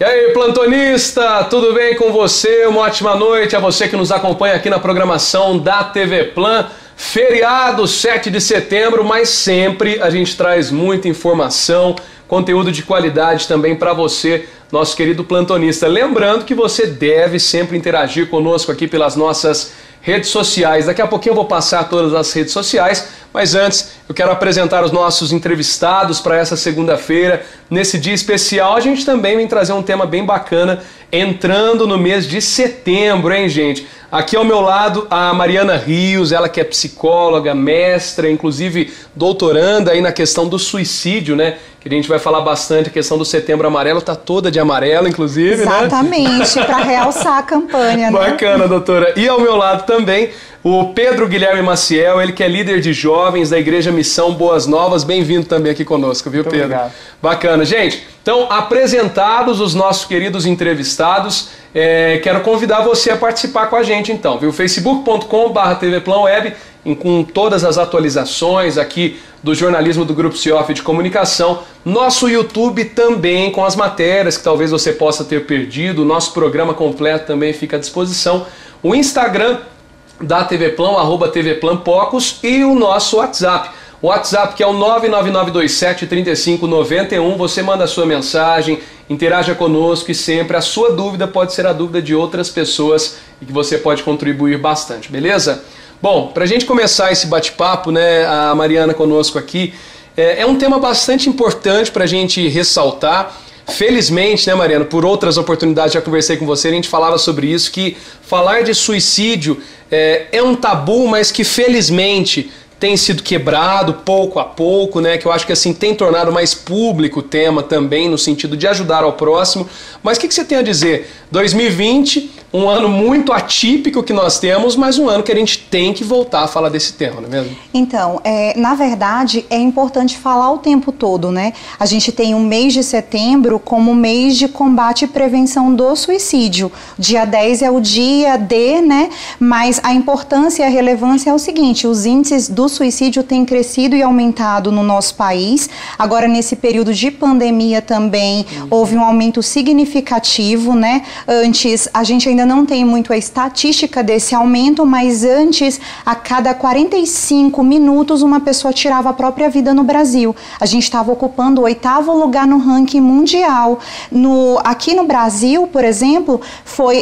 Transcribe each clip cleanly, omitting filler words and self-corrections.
E aí, plantonista, tudo bem com você? Uma ótima noite a você que nos acompanha aqui na programação da TV Plan. Feriado 7 de setembro, mas sempre a gente traz muita informação, conteúdo de qualidade também para você, nosso querido plantonista. Lembrando que você deve sempre interagir conosco aqui pelas nossas redes sociais. Daqui a pouquinho eu vou passar todas as redes sociais, mas antes eu quero apresentar os nossos entrevistados para essa segunda-feira. Nesse dia especial a gente também vem trazer um tema bem bacana, entrando no mês de setembro, hein, gente? Aqui ao meu lado a Mariana Rios, ela que é psicóloga, mestra, inclusive doutoranda aí na questão do suicídio, né? Que a gente vai falar bastante, a questão do Setembro Amarelo, tá toda de amarelo, inclusive, Exatamente, né? Para realçar a campanha, né? Bacana, doutora. E ao meu lado também, o Pedro Guilherme Maciel, ele que é líder de jovens da Igreja Missão Boas Novas. Bem-vindo também aqui conosco, viu, Pedro? Obrigado. Bacana. Gente, então, apresentados os nossos queridos entrevistados, quero convidar você a participar com a gente, então, viu? facebook.com/tvplanweb, com todas as atualizações aqui do jornalismo do Grupo CIOF de Comunicação, nosso YouTube também com as matérias que talvez você possa ter perdido, o nosso programa completo também fica à disposição, o Instagram da TV Plan, @tvplanpocos, e o nosso WhatsApp. O WhatsApp que é o 999273591, você manda a sua mensagem, interaja conosco e sempre a sua dúvida pode ser a dúvida de outras pessoas e que você pode contribuir bastante, beleza? Bom, para a gente começar esse bate-papo, né, a Mariana conosco aqui, é um tema bastante importante para a gente ressaltar. Felizmente, né, Mariana, por outras oportunidades, já conversei com você, a gente falava sobre isso, que falar de suicídio é um tabu, mas que felizmente tem sido quebrado pouco a pouco, né, que eu acho que assim tem tornado mais público o tema também, no sentido de ajudar ao próximo. Mas o que você tem a dizer? 2020, um ano muito atípico que nós temos, mas um ano que a gente tem que voltar a falar desse tema, não é mesmo? Então, na verdade, é importante falar o tempo todo, né? A gente tem o mês de setembro como mês de combate e prevenção do suicídio. Dia 10 é o dia D, né? Mas a importância e a relevância é o seguinte, os índices do suicídio têm crescido e aumentado no nosso país. Agora, nesse período de pandemia também, houve um aumento significativo, né? Antes, a gente ainda não tem muito a estatística desse aumento, mas antes, a cada 45 minutos, uma pessoa tirava a própria vida no Brasil. A gente estava ocupando o 8º lugar no ranking mundial. Aqui no Brasil, por exemplo,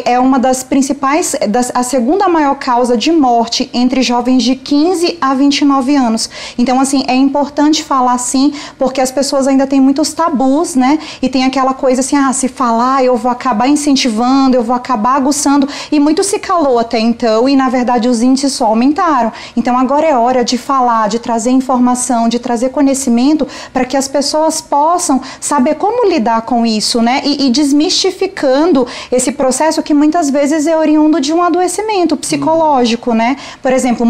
é uma das principais, a segunda maior causa de morte entre jovens de 15 a 29 anos. Então, assim, é importante falar assim, porque as pessoas ainda têm muitos tabus, né? E tem aquela coisa assim, se falar, eu vou acabar incentivando, eu vou acabar aguçando, e muito se calou até então, e na verdade os índices só aumentaram. Então agora é hora de falar, de trazer informação, de trazer conhecimento para que as pessoas possam saber como lidar com isso, né? E desmistificando esse processo que muitas vezes é oriundo de um adoecimento psicológico, né? Por exemplo,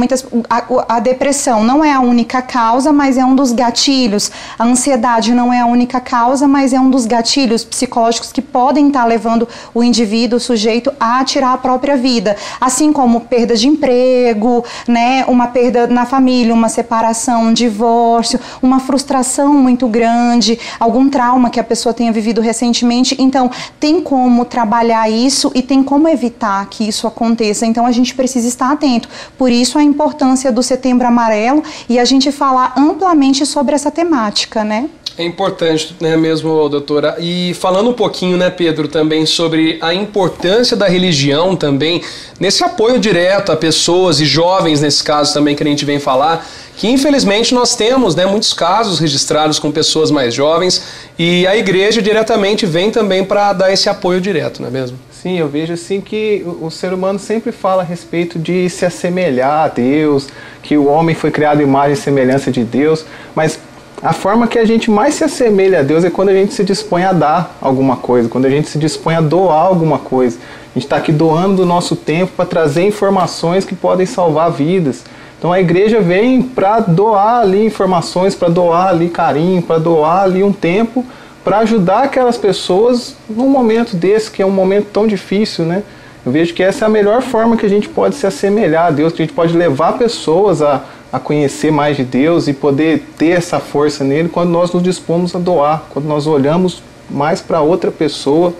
a depressão não é a única causa, mas é um dos gatilhos. A ansiedade não é a única causa, mas é um dos gatilhos psicológicos que podem estar levando o indivíduo, o sujeito, a tirar a própria vida. Assim como perda de emprego, né? Uma perda na família, uma separação, um divórcio, uma frustração muito grande, algum trauma que a pessoa tenha vivido recentemente. Então, tem como trabalhar isso e tem como evitar que isso aconteça. Então, a gente precisa estar atento. Por isso, a importância do Setembro Amarelo e a gente falar amplamente sobre essa temática, né? É importante, né, mesmo, doutora. E falando um pouquinho, né, Pedro, também sobre a importância da religião também, nesse apoio direto a pessoas e jovens, nesse caso também que a gente vem falar, que infelizmente nós temos, né, muitos casos registrados com pessoas mais jovens, e a igreja diretamente vem também para dar esse apoio direto, não é mesmo? Sim, eu vejo assim que o ser humano sempre fala a respeito de se assemelhar a Deus, que o homem foi criado em imagem e semelhança de Deus, mas a forma que a gente mais se assemelha a Deus é quando a gente se dispõe a dar alguma coisa, quando a gente se dispõe a doar alguma coisa. A gente está aqui doando do nosso tempo para trazer informações que podem salvar vidas. Então a igreja vem para doar ali informações, para doar ali carinho, para doar ali um tempo, para ajudar aquelas pessoas num momento desse, que é um momento tão difícil, né? Eu vejo que essa é a melhor forma que a gente pode se assemelhar a Deus, que a gente pode levar pessoas a conhecer mais de Deus e poder ter essa força nele quando nós nos dispomos a doar, quando nós olhamos mais para outra pessoa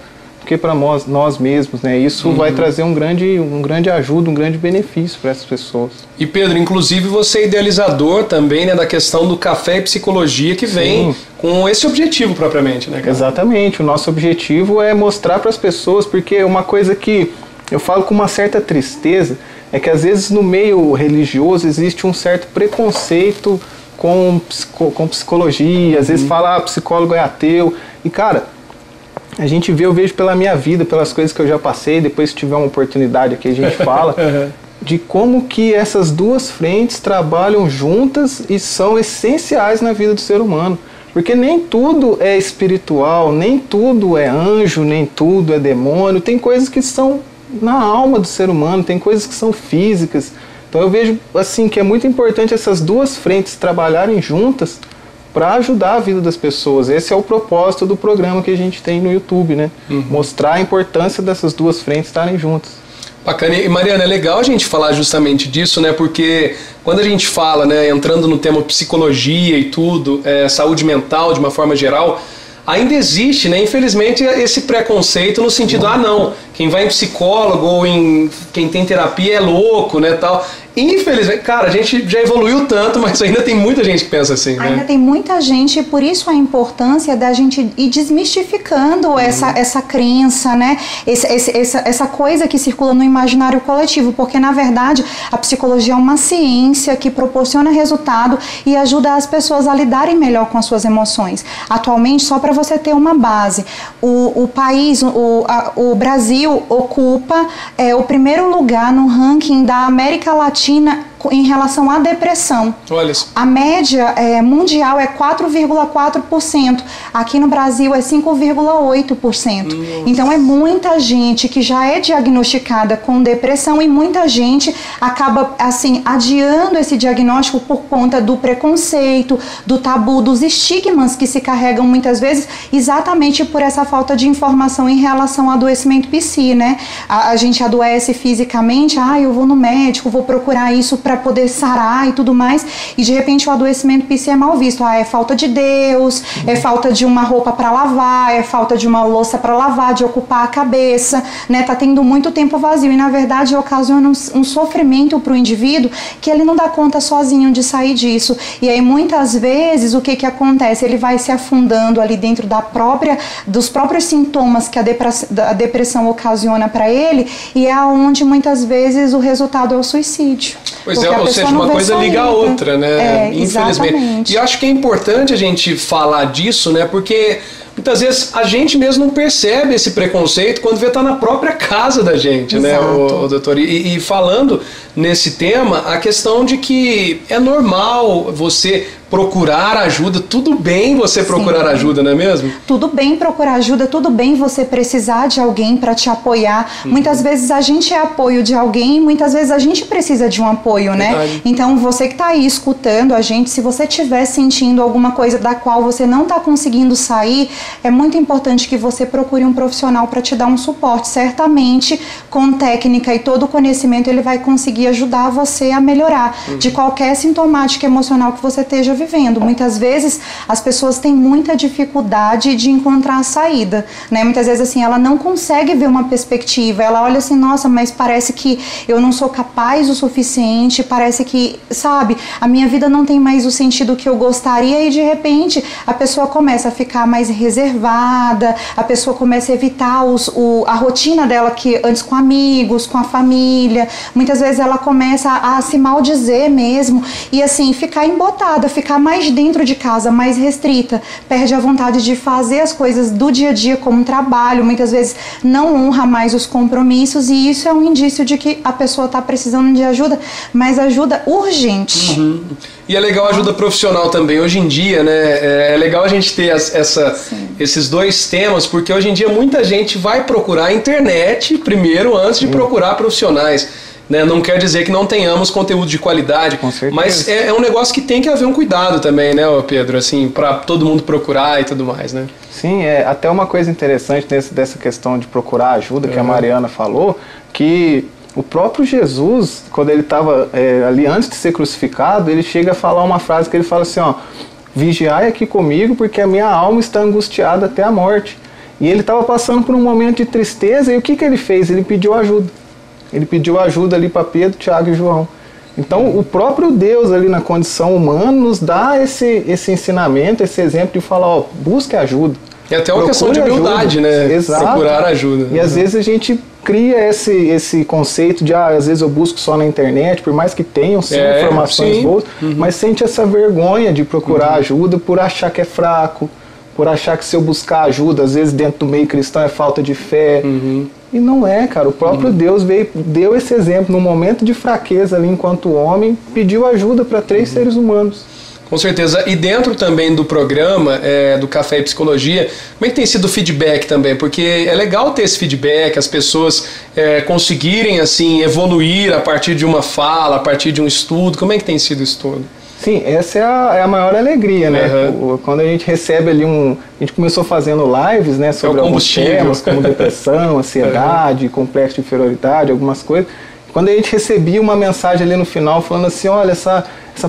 que para nós mesmos, né? Isso vai trazer um grande ajuda, um grande benefício para essas pessoas. E Pedro, inclusive você é idealizador também, né, da questão do Café e Psicologia, que vem com esse objetivo propriamente, né, cara? Exatamente, o nosso objetivo é mostrar para as pessoas, porque uma coisa que eu falo com uma certa tristeza é que às vezes no meio religioso existe um certo preconceito com psicologia, às vezes fala, psicólogo é ateu, e cara, eu vejo pela minha vida, pelas coisas que eu já passei, depois se tiver uma oportunidade aqui a gente fala, de como que essas duas frentes trabalham juntas e são essenciais na vida do ser humano. Porque nem tudo é espiritual, nem tudo é anjo, nem tudo é demônio, tem coisas que são na alma do ser humano, tem coisas que são físicas. Então eu vejo assim que é muito importante essas duas frentes trabalharem juntas para ajudar a vida das pessoas. Esse é o propósito do programa que a gente tem no YouTube, né? Mostrar a importância dessas duas frentes estarem juntas. Bacana. E Mariana, é legal a gente falar justamente disso, né? Porque quando a gente fala, né, entrando no tema psicologia e tudo, saúde mental de uma forma geral, ainda existe, né, infelizmente, esse preconceito no sentido, não, quem vai em psicólogo ou quem tem terapia é louco, né, tal. Infelizmente, cara, a gente já evoluiu tanto, mas ainda tem muita gente que pensa assim, né? Ainda tem muita gente, e por isso a importância da gente ir desmistificando essa crença, né? Essa coisa que circula no imaginário coletivo, porque na verdade a psicologia é uma ciência que proporciona resultado e ajuda as pessoas a lidarem melhor com as suas emoções. Atualmente, só para você ter uma base, o Brasil ocupa o primeiro lugar no ranking da América Latina em relação à depressão. Olha isso. A média mundial é 4,4%. Aqui no Brasil é 5,8%. Então é muita gente que já é diagnosticada com depressão e muita gente acaba assim adiando esse diagnóstico por conta do preconceito, do tabu, dos estigmas que se carregam muitas vezes exatamente por essa falta de informação em relação ao adoecimento psi, né? A gente adoece fisicamente, eu vou no médico, vou procurar isso para poder sarar e tudo mais, e de repente o adoecimento psi é mal visto. É falta de Deus, é falta de uma roupa para lavar, é falta de uma louça para lavar, de ocupar a cabeça, né? Tá tendo muito tempo vazio e na verdade ocasiona um sofrimento para o indivíduo que ele não dá conta sozinho de sair disso. E aí muitas vezes o que acontece? Ele vai se afundando ali dentro dos próprios sintomas que a depressão ocasiona para ele, e é onde muitas vezes o resultado é o suicídio. Pois é, ou seja, uma coisa liga a outra, né? Infelizmente. Exatamente. E eu acho que é importante a gente falar disso, né? Porque muitas vezes a gente mesmo não percebe esse preconceito quando vê tá na própria casa da gente, né, o doutor? E falando nesse tema, a questão de que é normal você procurar ajuda, tudo bem você procurar ajuda, não é mesmo? Tudo bem procurar ajuda, tudo bem você precisar de alguém para te apoiar. Muitas vezes a gente é apoio de alguém, muitas vezes a gente precisa de um apoio, né? Então você que está aí escutando a gente, se você estiver sentindo alguma coisa da qual você não está conseguindo sair, é muito importante que você procure um profissional para te dar um suporte. Certamente, com técnica e todo o conhecimento, ele vai conseguir ajudar você a melhorar de qualquer sintomática emocional que você esteja vivendo. Muitas vezes as pessoas têm muita dificuldade de encontrar a saída, né? Muitas vezes assim, ela não consegue ver uma perspectiva, ela olha assim, nossa, mas parece que eu não sou capaz o suficiente, parece que, sabe, a minha vida não tem mais o sentido que eu gostaria, e de repente a pessoa começa a ficar mais reservada, a pessoa começa a evitar a rotina dela, que antes com amigos, com a família, muitas vezes ela começa a se maldizer mesmo, e assim, ficar embotada, ficar mais dentro de casa, mais restrita, perde a vontade de fazer as coisas do dia a dia como trabalho, muitas vezes não honra mais os compromissos, e isso é um indício de que a pessoa está precisando de ajuda, mas ajuda urgente. E é legal a ajuda profissional também. Hoje em dia, né, é legal a gente ter esses dois temas, porque hoje em dia muita gente vai procurar a internet primeiro, antes de procurar profissionais. Né? Não quer dizer que não tenhamos conteúdo de qualidade, com certeza, mas é um negócio que tem que haver um cuidado também, né, Pedro? Assim, para todo mundo procurar e tudo mais, né? Sim, até uma coisa interessante dessa questão de procurar ajuda que a Mariana falou, que o próprio Jesus, quando ele estava ali antes de ser crucificado, ele chega a falar uma frase que ele fala assim, vigiai aqui comigo porque a minha alma está angustiada até a morte. E ele estava passando por um momento de tristeza, e o que ele fez? Ele pediu ajuda. Ele pediu ajuda ali para Pedro, Tiago e João. Então, o próprio Deus ali na condição humana nos dá esse ensinamento, esse exemplo de falar, ó, busque ajuda. E até uma questão de humildade, né? Exato. Procurar ajuda. E às vezes a gente cria esse conceito de, às vezes eu busco só na internet, por mais que tenham sim, informações boas, mas sente essa vergonha de procurar ajuda por achar que é fraco, por achar que se eu buscar ajuda, às vezes dentro do meio cristão é falta de fé. E não é, cara. O próprio Deus deu esse exemplo num momento de fraqueza ali enquanto homem, pediu ajuda para 3 seres humanos. Com certeza. E dentro também do programa, do Café e Psicologia, como é que tem sido o feedback também? Porque é legal ter esse feedback, as pessoas conseguirem assim, evoluir a partir de uma fala, a partir de um estudo. Como é que tem sido isso tudo? Sim, essa é a maior alegria, né? Quando a gente recebe ali a gente começou fazendo lives, né, sobre alguns temas, como depressão, ansiedade, complexo de inferioridade, algumas coisas. Quando a gente recebia uma mensagem ali no final falando assim, olha, essa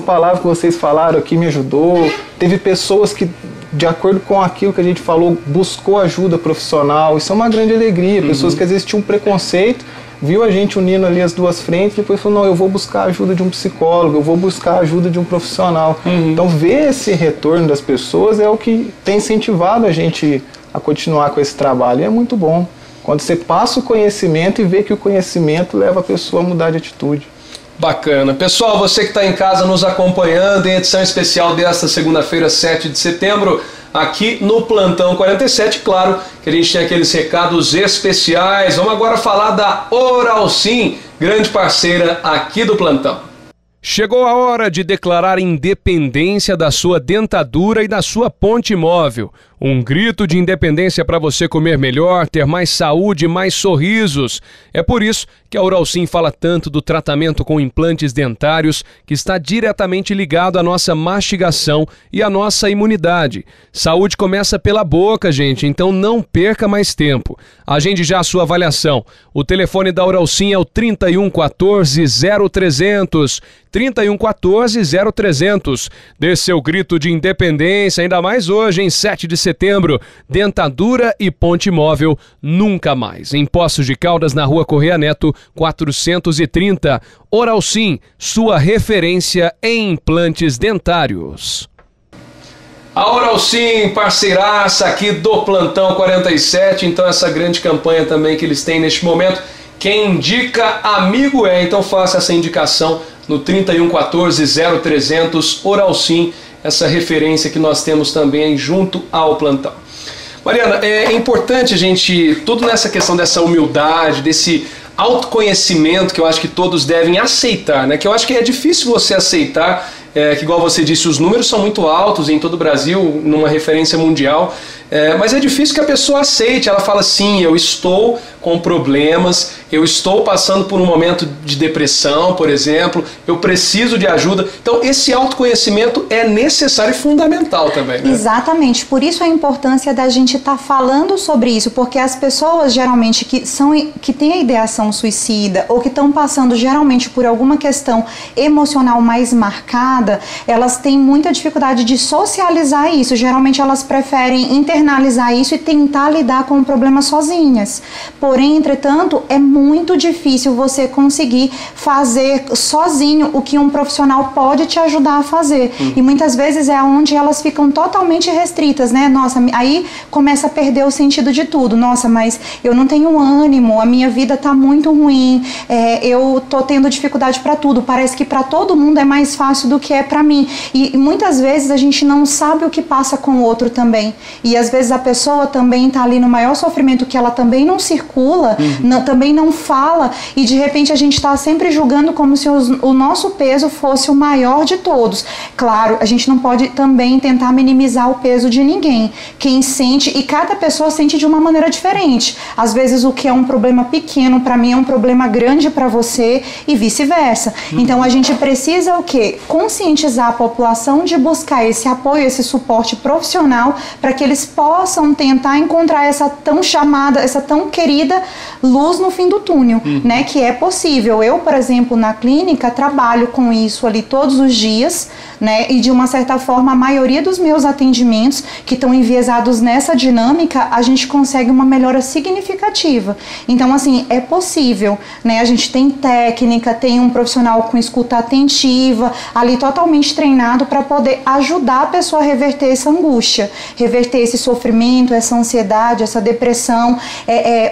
palavra que vocês falaram aqui me ajudou. Teve pessoas que, de acordo com aquilo que a gente falou, buscou ajuda profissional. Isso é uma grande alegria. Pessoas que às vezes tinham um preconceito, viu a gente unindo ali as duas frentes, e depois falou, não, eu vou buscar a ajuda de um psicólogo, eu vou buscar a ajuda de um profissional. Então ver esse retorno das pessoas é o que tem incentivado a gente a continuar com esse trabalho, e é muito bom. Quando você passa o conhecimento e vê que o conhecimento leva a pessoa a mudar de atitude. Bacana. Pessoal, você que está em casa nos acompanhando em edição especial desta segunda-feira, 7 de setembro, aqui no Plantão 47, claro que a gente tem aqueles recados especiais. Vamos agora falar da Oralsim, grande parceira aqui do Plantão. Chegou a hora de declarar independência da sua dentadura e da sua ponte móvel. Um grito de independência para você comer melhor, ter mais saúde e mais sorrisos. É por isso que a Oralsim fala tanto do tratamento com implantes dentários, que está diretamente ligado à nossa mastigação e à nossa imunidade. Saúde começa pela boca, gente, então não perca mais tempo. Agende já a sua avaliação. O telefone da Oralsim é o 3114 0300. 3114 0300. Dê seu grito de independência, ainda mais hoje, em 7 de setembro. Dentadura e ponte móvel nunca mais. Em Poços de Caldas, na Rua Correia Neto, 430. Oralsim, sua referência em implantes dentários. A Oralsim, parceiraça aqui do Plantão 47, então essa grande campanha também que eles têm neste momento. Quem indica, amigo é, então faça essa indicação no 3114 0300, Oralsim, essa referência que nós temos também junto ao Plantão. Mariana, é importante a gente, tudo nessa questão dessa humildade, desse autoconhecimento que eu acho que todos devem aceitar, né? Que eu acho que é difícil você aceitar, que igual você disse, os números são muito altos em todo o Brasil, numa referência mundial, mas é difícil que a pessoa aceite. Ela fala, sim, eu estou com problemas, eu estou passando por um momento de depressão, por exemplo, eu preciso de ajuda. Então esse autoconhecimento é necessário e fundamental também, né? Exatamente, por isso a importância da gente estar falando sobre isso, porque as pessoas geralmente que têm a ideação suicida ou que estão passando geralmente por alguma questão emocional mais marcada, elas têm muita dificuldade de socializar isso. Geralmente elas preferem internalizar isso e tentar lidar com o problema sozinhas. Porém, entretanto, é muito difícil você conseguir fazer sozinho o que um profissional pode te ajudar a fazer. E muitas vezes é onde elas ficam totalmente restritas, né? Nossa, aí começa a perder o sentido de tudo. Nossa, mas eu não tenho ânimo, a minha vida tá muito ruim, eu tô tendo dificuldade para tudo. Parece que para todo mundo é mais fácil do que é para mim. E muitas vezes a gente não sabe o que passa com o outro também. E às vezes a pessoa também tá ali no maior sofrimento, que ela também não circula, também não fala, e de repente a gente está sempre julgando como se o nosso peso fosse o maior de todos. Claro, a gente não pode também tentar minimizar o peso de ninguém. Quem sente, e cada pessoa sente de uma maneira diferente. Às vezes o que é um problema pequeno para mim é um problema grande para você e vice-versa. Então a gente precisa o quê? Conscientizar a população de buscar esse apoio, esse suporte profissional, para que eles possam tentar encontrar essa tão chamada, essa tão querida luz no fim do túnel, né? Que é possível. Eu, por exemplo, na clínica, trabalho com isso ali todos os dias, né? E de uma certa forma, a maioria dos meus atendimentos que estão enviesados nessa dinâmica, a gente consegue uma melhora significativa. Então, assim, é possível, né? A gente tem técnica, tem um profissional com escuta atentiva, ali totalmente treinado para poder ajudar a pessoa a reverter essa angústia, reverter esse sofrimento, essa ansiedade, essa depressão,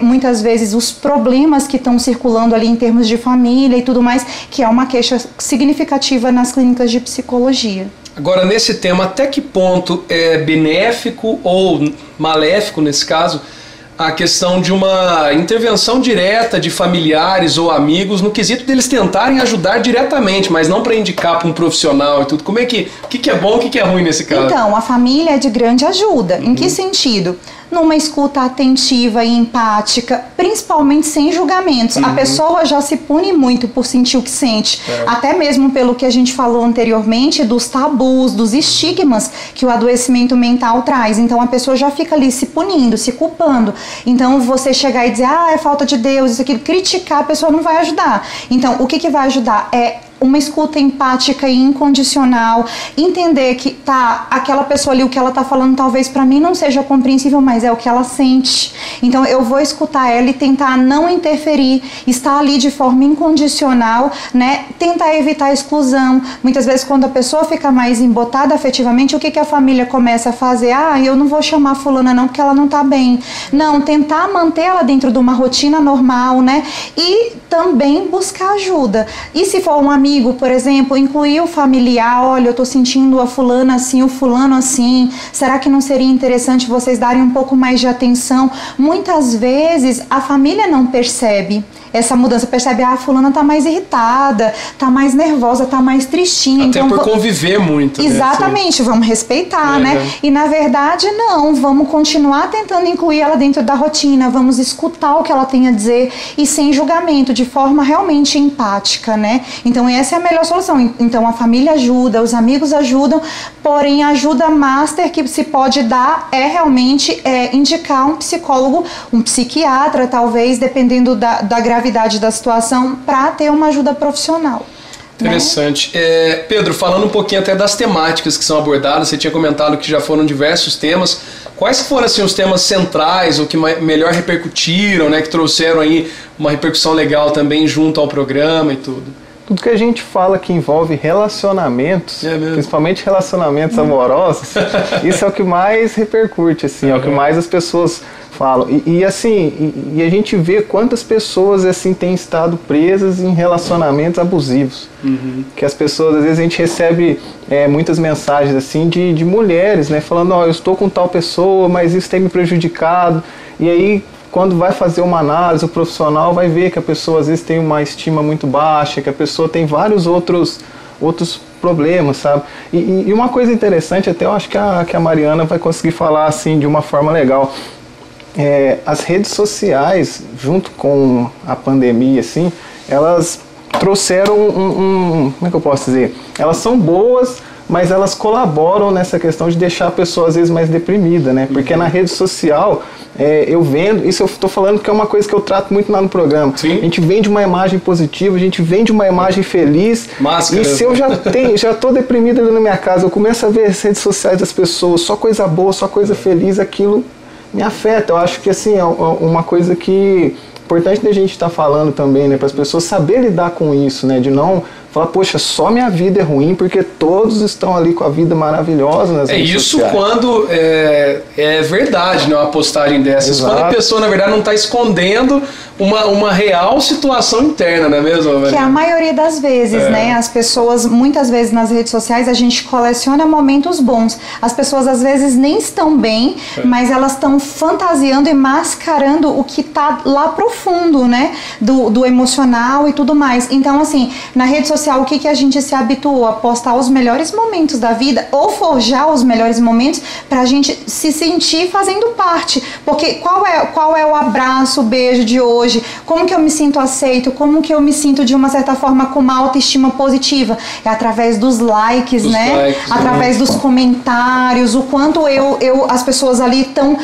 muitas vezes os problemas que estão circulando ali em termos de família e tudo mais, que é uma queixa significativa nas clínicas de psicologia. Agora, nesse tema, até que ponto é benéfico ou maléfico, nesse caso, a questão de uma intervenção direta de familiares ou amigos no quesito deles tentarem ajudar diretamente, mas não para indicar para um profissional e tudo? Como é que, o que é bom, o que é ruim nesse caso? Então, a família é de grande ajuda. Em que sentido? Numa escuta atentiva e empática, principalmente sem julgamentos. A pessoa já se pune muito por sentir o que sente, até mesmo pelo que a gente falou anteriormente, dos tabus, dos estigmas que o adoecimento mental traz. Então a pessoa já fica ali se punindo, se culpando. Então você chegar e dizer, é falta de Deus, isso aqui, criticar, a pessoa não vai ajudar. Então o que vai ajudar é uma escuta empática e incondicional, entender que aquela pessoa ali, o que ela tá falando talvez para mim não seja compreensível, mas é o que ela sente. Então eu vou escutar ela e tentar não interferir, estar ali de forma incondicional, né? Tentar evitar a exclusão. Muitas vezes quando a pessoa fica mais embotada afetivamente, o que a família começa a fazer? Eu não vou chamar fulana não porque ela não tá bem. Não, tentar manter ela dentro de uma rotina normal, né? E também buscar ajuda. E se for um amigo, por exemplo, incluir o familiar, olha, eu tô sentindo a fulana assim, o fulano assim, será que não seria interessante vocês darem um pouco mais de atenção? Muitas vezes a família não percebe essa mudança, percebe, a fulana tá mais irritada, tá mais nervosa, tá mais tristinha. Até então, por conviver muito. Exatamente, né? Vamos respeitar, né? E na verdade não, vamos continuar tentando incluir ela dentro da rotina, vamos escutar o que ela tem a dizer e sem julgamento, de forma realmente empática, né? Então essa é a melhor solução. Então a família ajuda, os amigos ajudam, porém a ajuda master que se pode dar é realmente indicar um psicólogo, um psiquiatra, talvez, dependendo da gravidade da situação, para ter uma ajuda profissional. Interessante. Né? Pedro, falando um pouquinho até das temáticas que são abordadas, você tinha comentado que já foram diversos temas. Quais foram assim, os temas centrais, ou que melhor repercutiram, né, que trouxeram aí uma repercussão legal também junto ao programa e tudo? Tudo que a gente fala que envolve relacionamentos, principalmente relacionamentos amorosos, isso é o que mais repercute, assim, é o que mais as pessoas falam. E a gente vê quantas pessoas assim têm estado presas em relacionamentos abusivos. Que as pessoas, às vezes a gente recebe muitas mensagens assim de mulheres, né, falando, eu estou com tal pessoa, mas isso tem me prejudicado. E aí, quando vai fazer uma análise, o profissional vai ver que a pessoa às vezes tem uma estima muito baixa, que a pessoa tem vários outros problemas, sabe? E uma coisa interessante, até eu acho que a Mariana vai conseguir falar assim de uma forma legal. As redes sociais, junto com a pandemia, assim, elas trouxeram como é que eu posso dizer? Elas são boas, mas elas colaboram nessa questão de deixar a pessoa às vezes mais deprimida, né? Porque na rede social, eu vendo, isso eu estou falando que é uma coisa que eu trato muito lá no programa. Sim. A gente vende uma imagem positiva, a gente vende uma imagem feliz. Máscara. E se eu já estou deprimido ali na minha casa, eu começo a ver as redes sociais das pessoas, só coisa boa, só coisa feliz, aquilo me afeta. Eu acho que assim, é uma coisa que importante da gente estar falando também, né, para as pessoas saberem lidar com isso, né, de não falar, poxa, só minha vida é ruim porque todos estão ali com a vida maravilhosa nas redes isso sociais. Quando é verdade, né, uma postagem dessas. Exato. Quando a pessoa, na verdade, não está escondendo uma real situação interna, não é mesmo, Maria? Que é a maioria das vezes, né? As pessoas, muitas vezes nas redes sociais, a gente coleciona momentos bons. As pessoas, às vezes, nem estão bem, mas elas estão fantasiando e mascarando o que está lá profundo, né? Do emocional e tudo mais. Então, assim, na rede social, o que a gente se habituou? A postar os melhores momentos da vida ou forjar os melhores momentos pra gente se sentir fazendo parte. Porque qual é o abraço, o beijo de hoje? Como que eu me sinto aceito? Como que eu me sinto de uma certa forma com uma autoestima positiva? É através dos likes, né? Através dos comentários, o quanto as pessoas ali estão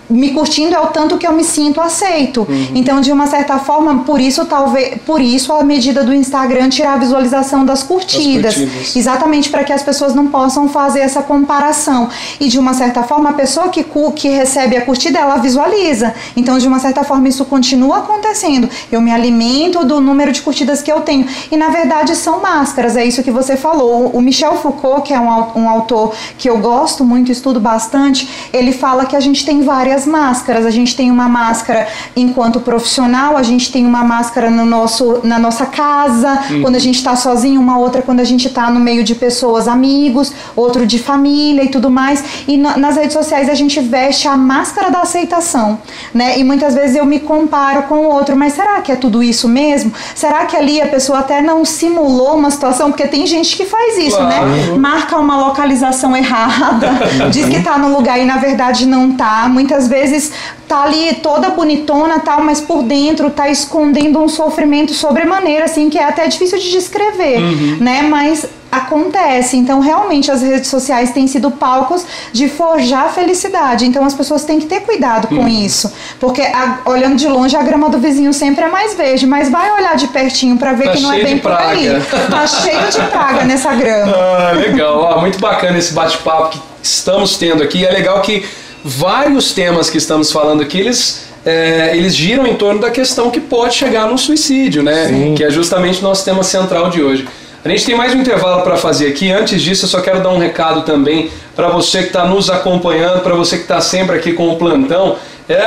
me curtindo é o tanto que eu me sinto aceito. Então, de uma certa forma, por isso a medida do Instagram tirar a visualização das curtidas. Exatamente para que as pessoas não possam fazer essa comparação. E de uma certa forma, a pessoa que recebe a curtida, ela visualiza. Então, de uma certa forma, isso continua acontecendo. Eu me alimento do número de curtidas que eu tenho. E, na verdade, são máscaras. É isso que você falou. O Michel Foucault, que é um autor que eu gosto muito, estudo bastante, ele fala que a gente tem várias máscaras. A gente tem uma máscara enquanto profissional, a gente tem uma máscara na nossa casa, quando a gente está sozinho, uma outra quando a gente está no meio de pessoas, amigos, outro de família e tudo mais. E nas redes sociais a gente veste a máscara da aceitação, né? E muitas vezes eu me comparo com o outro, mas será que é tudo isso mesmo? Será que ali a pessoa até não simulou uma situação? Porque tem gente que faz isso, né? Marca uma localização errada, diz que tá no lugar e na verdade não tá. Muitas vezes tá ali toda bonitona, tal, mas por dentro tá escondendo um sofrimento sobremaneira, assim, que é até difícil de descrever, né? Mas acontece. Então, realmente, as redes sociais têm sido palcos de forjar a felicidade. Então, as pessoas têm que ter cuidado com isso. Porque, olhando de longe, a grama do vizinho sempre é mais verde. Mas vai olhar de pertinho para ver que não é bem por aí. Tá cheio de praga nessa grama. Legal. Ó, muito bacana esse bate-papo que estamos tendo aqui. É legal que vários temas que estamos falando aqui, eles giram em torno da questão que pode chegar no suicídio, né? Sim. Que é justamente o nosso tema central de hoje. A gente tem mais um intervalo para fazer aqui. Antes disso, eu só quero dar um recado também para você que está nos acompanhando, para você que está sempre aqui com o plantão.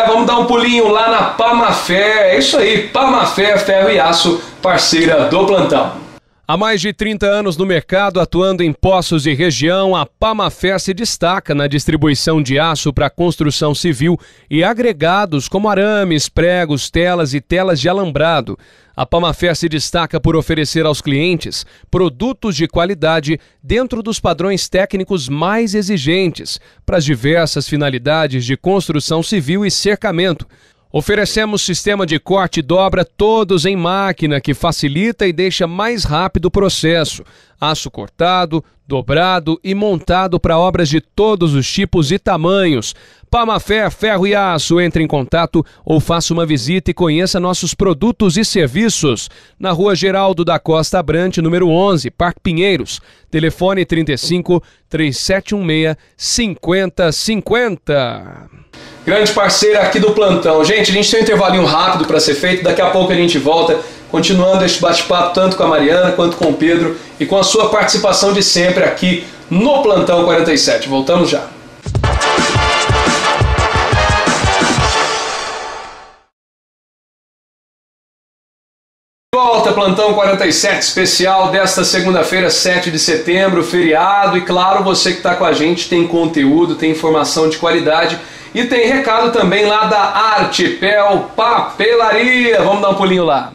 Vamos dar um pulinho lá na Pamafé. É isso aí, Pamafé, ferro e aço, parceira do plantão. Há mais de 30 anos no mercado, atuando em Poços e região, a Pamafé se destaca na distribuição de aço para construção civil e agregados como arames, pregos, telas e telas de alambrado. A Pamafé se destaca por oferecer aos clientes produtos de qualidade dentro dos padrões técnicos mais exigentes para as diversas finalidades de construção civil e cercamento. Oferecemos sistema de corte e dobra todos em máquina que facilita e deixa mais rápido o processo. Aço cortado, dobrado e montado para obras de todos os tipos e tamanhos. Pamafé, ferro e aço. Entre em contato ou faça uma visita e conheça nossos produtos e serviços. Na Rua Geraldo da Costa Abrante, número 11, Parque Pinheiros. Telefone 35 3716 5050. Grande parceira aqui do plantão. Gente, a gente tem um intervalinho rápido para ser feito. Daqui a pouco a gente volta, continuando este bate-papo tanto com a Mariana quanto com o Pedro e com a sua participação de sempre aqui no Plantão 47. Voltamos já. Volta, Plantão 47 especial desta segunda-feira, 7 de setembro, feriado. E claro, você que está com a gente tem conteúdo, tem informação de qualidade. E tem recado também lá da Artipel Papelaria. Vamos dar um pulinho lá.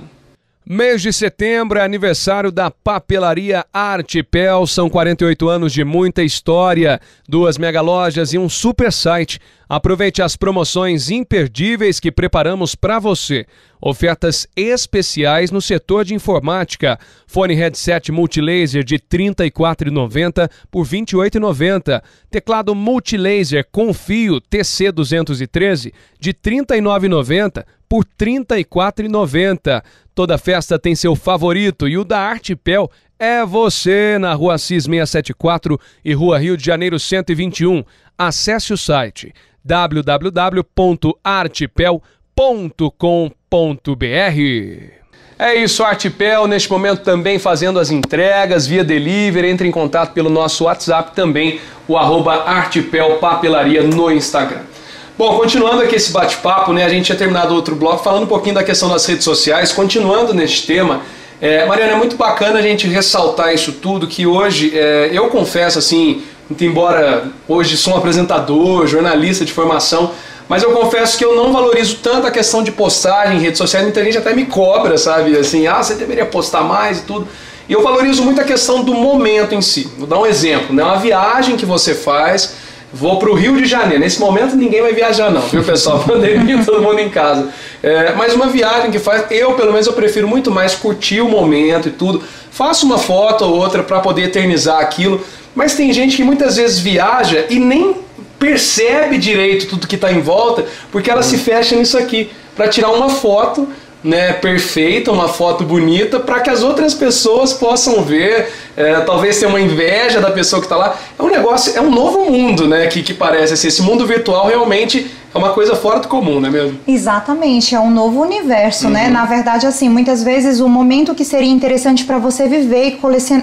Mês de setembro é aniversário da Papelaria Artipel. São 48 anos de muita história, 2 mega lojas e um super site. Aproveite as promoções imperdíveis que preparamos para você. Ofertas especiais no setor de informática. Fone headset multilaser de R$ 34,90 por R$ 28,90. Teclado multilaser com fio TC213 de R$ 39,90 por R$ 34,90. Toda festa tem seu favorito e o da Artipel é você, na Rua Assis 674 e Rua Rio de Janeiro 121. Acesse o site www.artipel.com.br. É isso, Artipel, neste momento também fazendo as entregas via delivery. Entre em contato pelo nosso WhatsApp também, o @Artipel Papelaria no Instagram. Bom, continuando aqui esse bate-papo, né? A gente tinha terminado outro bloco falando um pouquinho da questão das redes sociais. Continuando neste tema, Mariana, é muito bacana a gente ressaltar isso tudo, que hoje, eu confesso assim, muito embora hoje sou um apresentador, jornalista de formação, mas eu confesso que eu não valorizo tanto a questão de postagem em redes sociais. Muita gente até me cobra, sabe? Assim, você deveria postar mais e tudo. E eu valorizo muito a questão do momento em si. Vou dar um exemplo, né? Uma viagem que você faz, vou para o Rio de Janeiro. Nesse momento ninguém vai viajar não, viu, pessoal? Pandemia, todo mundo em casa. Mas uma viagem que faz, pelo menos eu prefiro muito mais curtir o momento e tudo. Faço uma foto ou outra para poder eternizar aquilo. Mas tem gente que muitas vezes viaja e nem percebe direito tudo que está em volta, porque ela se fecha nisso aqui, para tirar uma foto, né, perfeita, uma foto bonita, para que as outras pessoas possam ver, talvez ter uma inveja da pessoa que está lá. É um negócio, é um novo mundo, né, que parece assim, esse mundo virtual realmente é uma coisa fora do comum, não é mesmo? Exatamente, é um novo universo, né? Na verdade, assim, muitas vezes o momento que seria interessante para você viver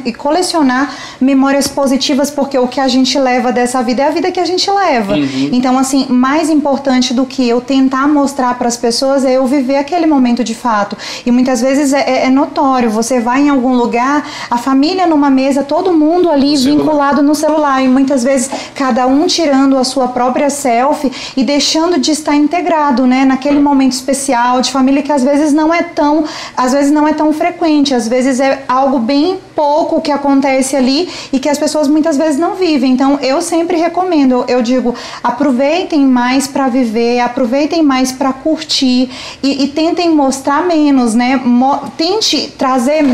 e colecionar memórias positivas, porque o que a gente leva dessa vida é a vida que a gente leva. Então, assim, mais importante do que eu tentar mostrar para as pessoas é eu viver aquele momento de fato. E muitas vezes é notório, você vai em algum lugar, a família numa mesa, todo mundo ali vinculado no celular, e muitas vezes cada um tirando a sua própria selfie e deixando de estar integrado, né, naquele momento especial de família que às vezes não é tão frequente, às vezes é algo bem pouco que acontece ali e que as pessoas muitas vezes não vivem. Então eu sempre recomendo, eu digo, aproveitem mais para viver, aproveitem mais para curtir e tentem mostrar menos, né, tente trazer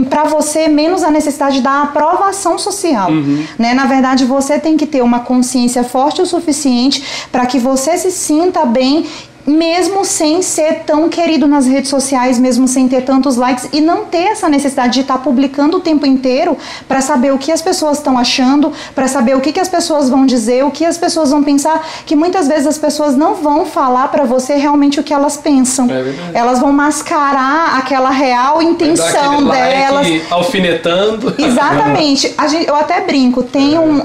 para você menos a necessidade da aprovação social, né, na verdade você tem que ter uma consciência forte o suficiente para que você se sinta bem, mesmo sem ser tão querido nas redes sociais, mesmo sem ter tantos likes, e não ter essa necessidade de estar publicando o tempo inteiro para saber o que as pessoas estão achando, para saber o que as pessoas vão dizer, o que as pessoas vão pensar, que muitas vezes as pessoas não vão falar para você realmente o que elas pensam. Elas vão mascarar aquela real intenção delas. Like alfinetando. Exatamente. Eu até brinco,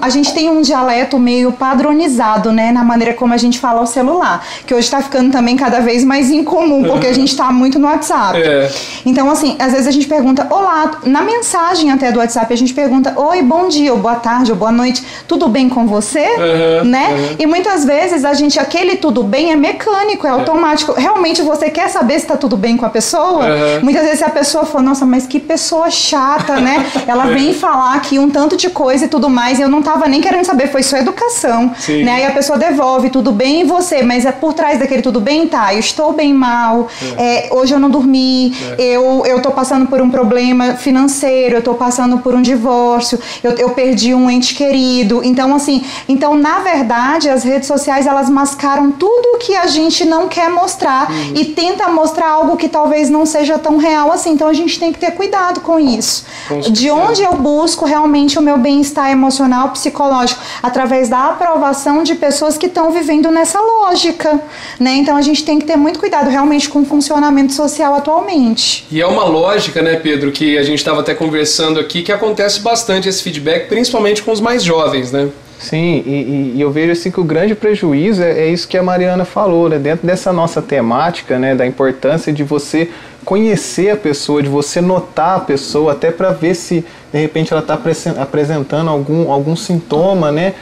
a gente tem um dialeto meio padronizado, né, na maneira como a gente fala ao celular, que hoje está ficando também cada vez mais incomum, porque a gente tá muito no WhatsApp. Então, assim, às vezes a gente pergunta, olá, na mensagem até do WhatsApp a gente pergunta, oi, bom dia, ou boa tarde, ou boa noite, tudo bem com você? Né? E muitas vezes aquele tudo bem é mecânico, é automático. Realmente você quer saber se tá tudo bem com a pessoa? Muitas vezes a pessoa fala, nossa, mas que pessoa chata, né? Ela vem falar aqui um tanto de coisa e tudo mais, e eu não tava nem querendo saber, foi sua educação. Né? Aí a pessoa devolve, tudo bem, e você? Mas é por trás daquele tudo bem, tá, eu estou bem mal, hoje eu não dormi, eu tô passando por um problema financeiro, eu tô passando por um divórcio, eu perdi um ente querido. Então, assim, na verdade, as redes sociais, elas mascaram tudo que a gente não quer mostrar e tenta mostrar algo que talvez não seja tão real assim. Então, a gente tem que ter cuidado com isso. De onde eu busco realmente o meu bem-estar emocional, psicológico? Através da aprovação de pessoas que estão vivendo nessa lógica, né? Então a gente tem que ter muito cuidado realmente com o funcionamento social atualmente. E é uma lógica, né, Pedro, que a gente estava até conversando aqui, que acontece bastante esse feedback, principalmente com os mais jovens, né? Sim, e eu vejo assim que o grande prejuízo é isso que a Mariana falou, né? Dentro dessa nossa temática, né, da importância de você conhecer a pessoa, de você notar a pessoa, até para ver se de repente ela está apresentando algum sintoma, né,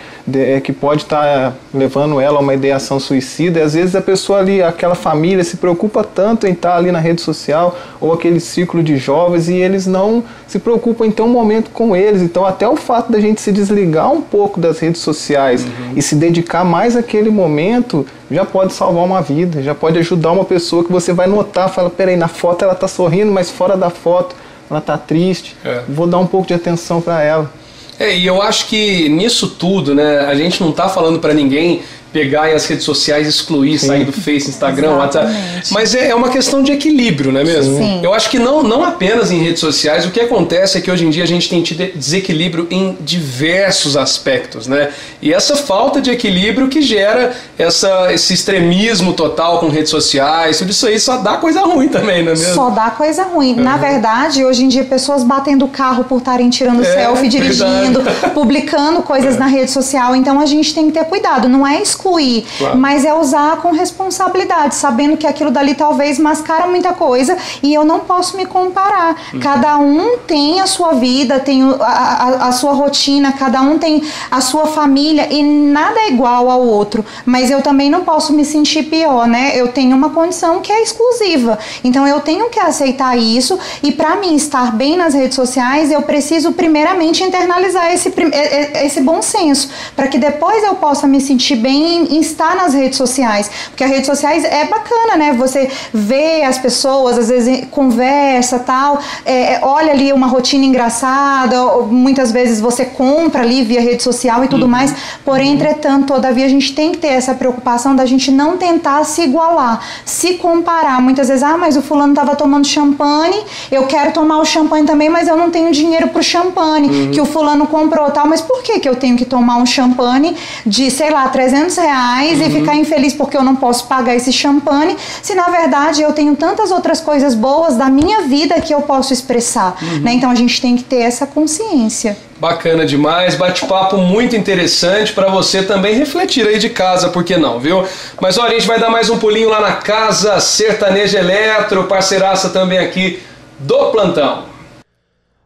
que pode estar levando ela a uma ideação suicida. E às vezes a pessoa ali, aquela família se preocupa tanto em estar ali na rede social ou aquele ciclo de jovens, e eles não se preocupam em ter um momento com eles. Então até o fato da gente se desligar um pouco das redes sociais e se dedicar mais àquele momento já pode salvar uma vida, já pode ajudar uma pessoa que você vai notar, fala, peraí, na foto ela está sorrindo, mas fora da foto ela está triste, vou dar um pouco de atenção para ela. E eu acho que nisso tudo, né, a gente não está falando para ninguém pegar as redes sociais, excluir, sair do Face, Instagram, WhatsApp. Mas é uma questão de equilíbrio, não é mesmo? Sim. Eu acho que não apenas em redes sociais, o que acontece é que hoje em dia a gente tem tido desequilíbrio em diversos aspectos, né? E essa falta de equilíbrio que gera esse extremismo total com redes sociais, tudo isso aí só dá coisa ruim também, não é mesmo? Só dá coisa ruim. Na verdade, hoje em dia, pessoas batendo o carro por estarem tirando selfie, dirigindo, publicando coisas na rede social. Então a gente tem que ter cuidado, não é excluir, mas é usar com responsabilidade, sabendo que aquilo dali talvez mascara muita coisa e eu não posso me comparar. Cada um tem a sua vida, tem a sua rotina, cada um tem a sua família e nada é igual ao outro, mas eu também não posso me sentir pior, né? Eu tenho uma condição que é exclusiva, então eu tenho que aceitar isso, e para mim estar bem nas redes sociais eu preciso primeiramente internalizar esse bom senso, para que depois eu possa me sentir bem em estar nas redes sociais, porque as redes sociais é bacana, né? Você vê as pessoas, às vezes conversa, tal, olha ali uma rotina engraçada, muitas vezes você compra ali via rede social e tudo mais, porém, entretanto, todavia, a gente tem que ter essa preocupação da gente não tentar se igualar, se comparar. Muitas vezes, mas o fulano estava tomando champanhe, eu quero tomar o champanhe também, mas eu não tenho dinheiro pro champanhe que o fulano comprou, tal, mas por que eu tenho que tomar um champanhe de, sei lá, R$300 e ficar infeliz porque eu não posso pagar esse champanhe, se na verdade eu tenho tantas outras coisas boas da minha vida que eu posso expressar, né? Então a gente tem que ter essa consciência. Bacana demais, bate-papo muito interessante para você também refletir aí de casa, por que não, viu? Mas olha, a gente vai dar mais um pulinho lá na Casa Sertaneja Eletro, parceiraça também aqui do plantão.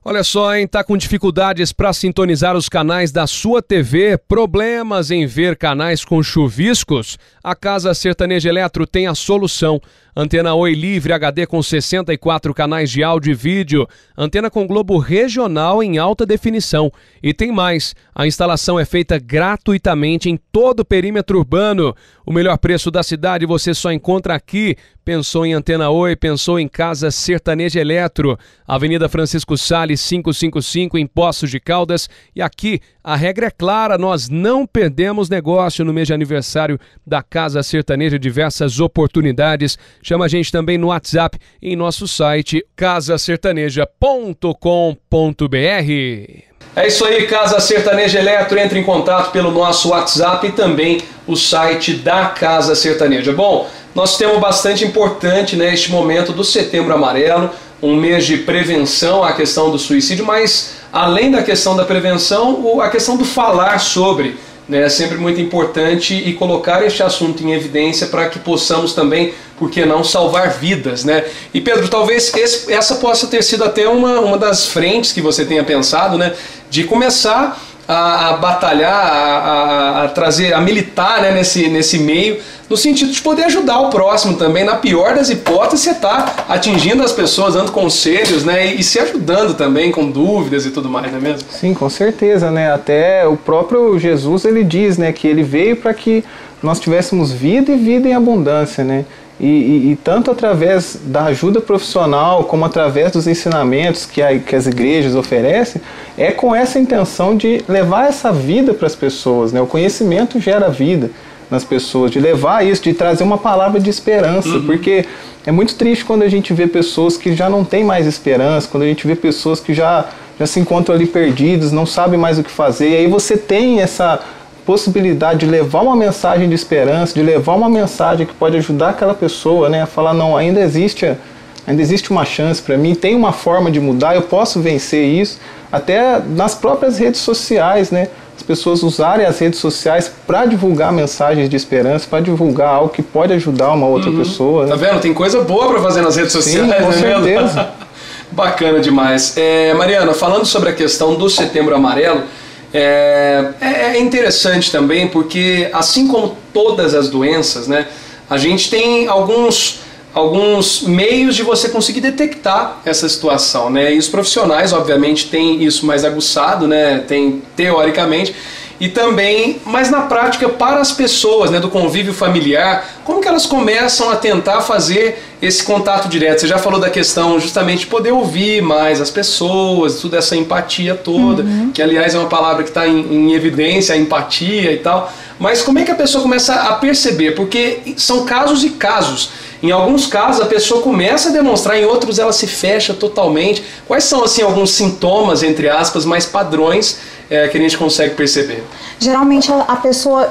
Olha só, hein? Tá com dificuldades para sintonizar os canais da sua TV? Problemas em ver canais com chuviscos? A Casa Sertaneja Eletro tem a solução. Antena Oi Livre HD com 64 canais de áudio e vídeo. Antena com Globo Regional em alta definição. E tem mais, a instalação é feita gratuitamente em todo o perímetro urbano. O melhor preço da cidade você só encontra aqui. Pensou em Antena Oi, pensou em Casa Sertaneja Eletro. Avenida Francisco Salles 555 em Poços de Caldas. E aqui a regra é clara, nós não perdemos negócio no mês de aniversário da Casa Sertaneja, diversas oportunidades. Chama a gente também no WhatsApp e em nosso site casasertaneja.com.br. É isso aí, Casa Sertaneja Eletro, entre em contato pelo nosso WhatsApp e também o site da Casa Sertaneja. Bom, nosso tema bastante importante, né, este momento do Setembro Amarelo, um mês de prevenção à questão do suicídio, mas além da questão da prevenção, a questão do falar sobre, né, é sempre muito importante e colocar este assunto em evidência para que possamos também, por que não, salvar vidas, né? E Pedro, talvez essa possa ter sido até uma das frentes que você tenha pensado, né, de começar a batalhar, a trazer, a militar, né, nesse meio, no sentido de poder ajudar o próximo também. Na pior das hipóteses, você está atingindo as pessoas, dando conselhos, né, e se ajudando também com dúvidas e tudo mais, não é mesmo? Sim, com certeza, né? Até o próprio Jesus, ele diz, né, que ele veio para que nós tivéssemos vida e vida em abundância, né? E tanto através da ajuda profissional, como através dos ensinamentos que as igrejas oferecem, é com essa intenção de levar essa vida para as pessoas, né? O conhecimento gera vida nas pessoas, de levar isso, de trazer uma palavra de esperança, porque é muito triste quando a gente vê pessoas que já não têm mais esperança, quando a gente vê pessoas que já se encontram ali perdidas, não sabem mais o que fazer, e aí você tem essa possibilidade de levar uma mensagem de esperança, de levar uma mensagem que pode ajudar aquela pessoa, né, a falar, não, ainda existe uma chance para mim, tem uma forma de mudar, eu posso vencer isso, até nas próprias redes sociais, né, as pessoas usarem as redes sociais para divulgar mensagens de esperança, para divulgar algo que pode ajudar uma outra pessoa. Né? Tá vendo? Tem coisa boa para fazer nas redes sociais, sim, com certeza. Bacana demais. Mariana, falando sobre a questão do Setembro Amarelo, é interessante também porque, assim como todas as doenças, né, a gente tem alguns meios de você conseguir detectar essa situação, né? E os profissionais, obviamente, têm isso mais aguçado, né? Tem teoricamente, e também, mas na prática, para as pessoas, né, do convívio familiar, como que elas começam a tentar fazer esse contato direto? Você já falou da questão justamente de poder ouvir mais as pessoas, toda essa empatia toda, que aliás é uma palavra que está em evidência, a empatia e tal, mas como é que a pessoa começa a perceber? Porque são casos e casos. Em alguns casos a pessoa começa a demonstrar, em outros ela se fecha totalmente. Quais são assim alguns sintomas, entre aspas, mais padrões que a gente consegue perceber? Geralmente a pessoa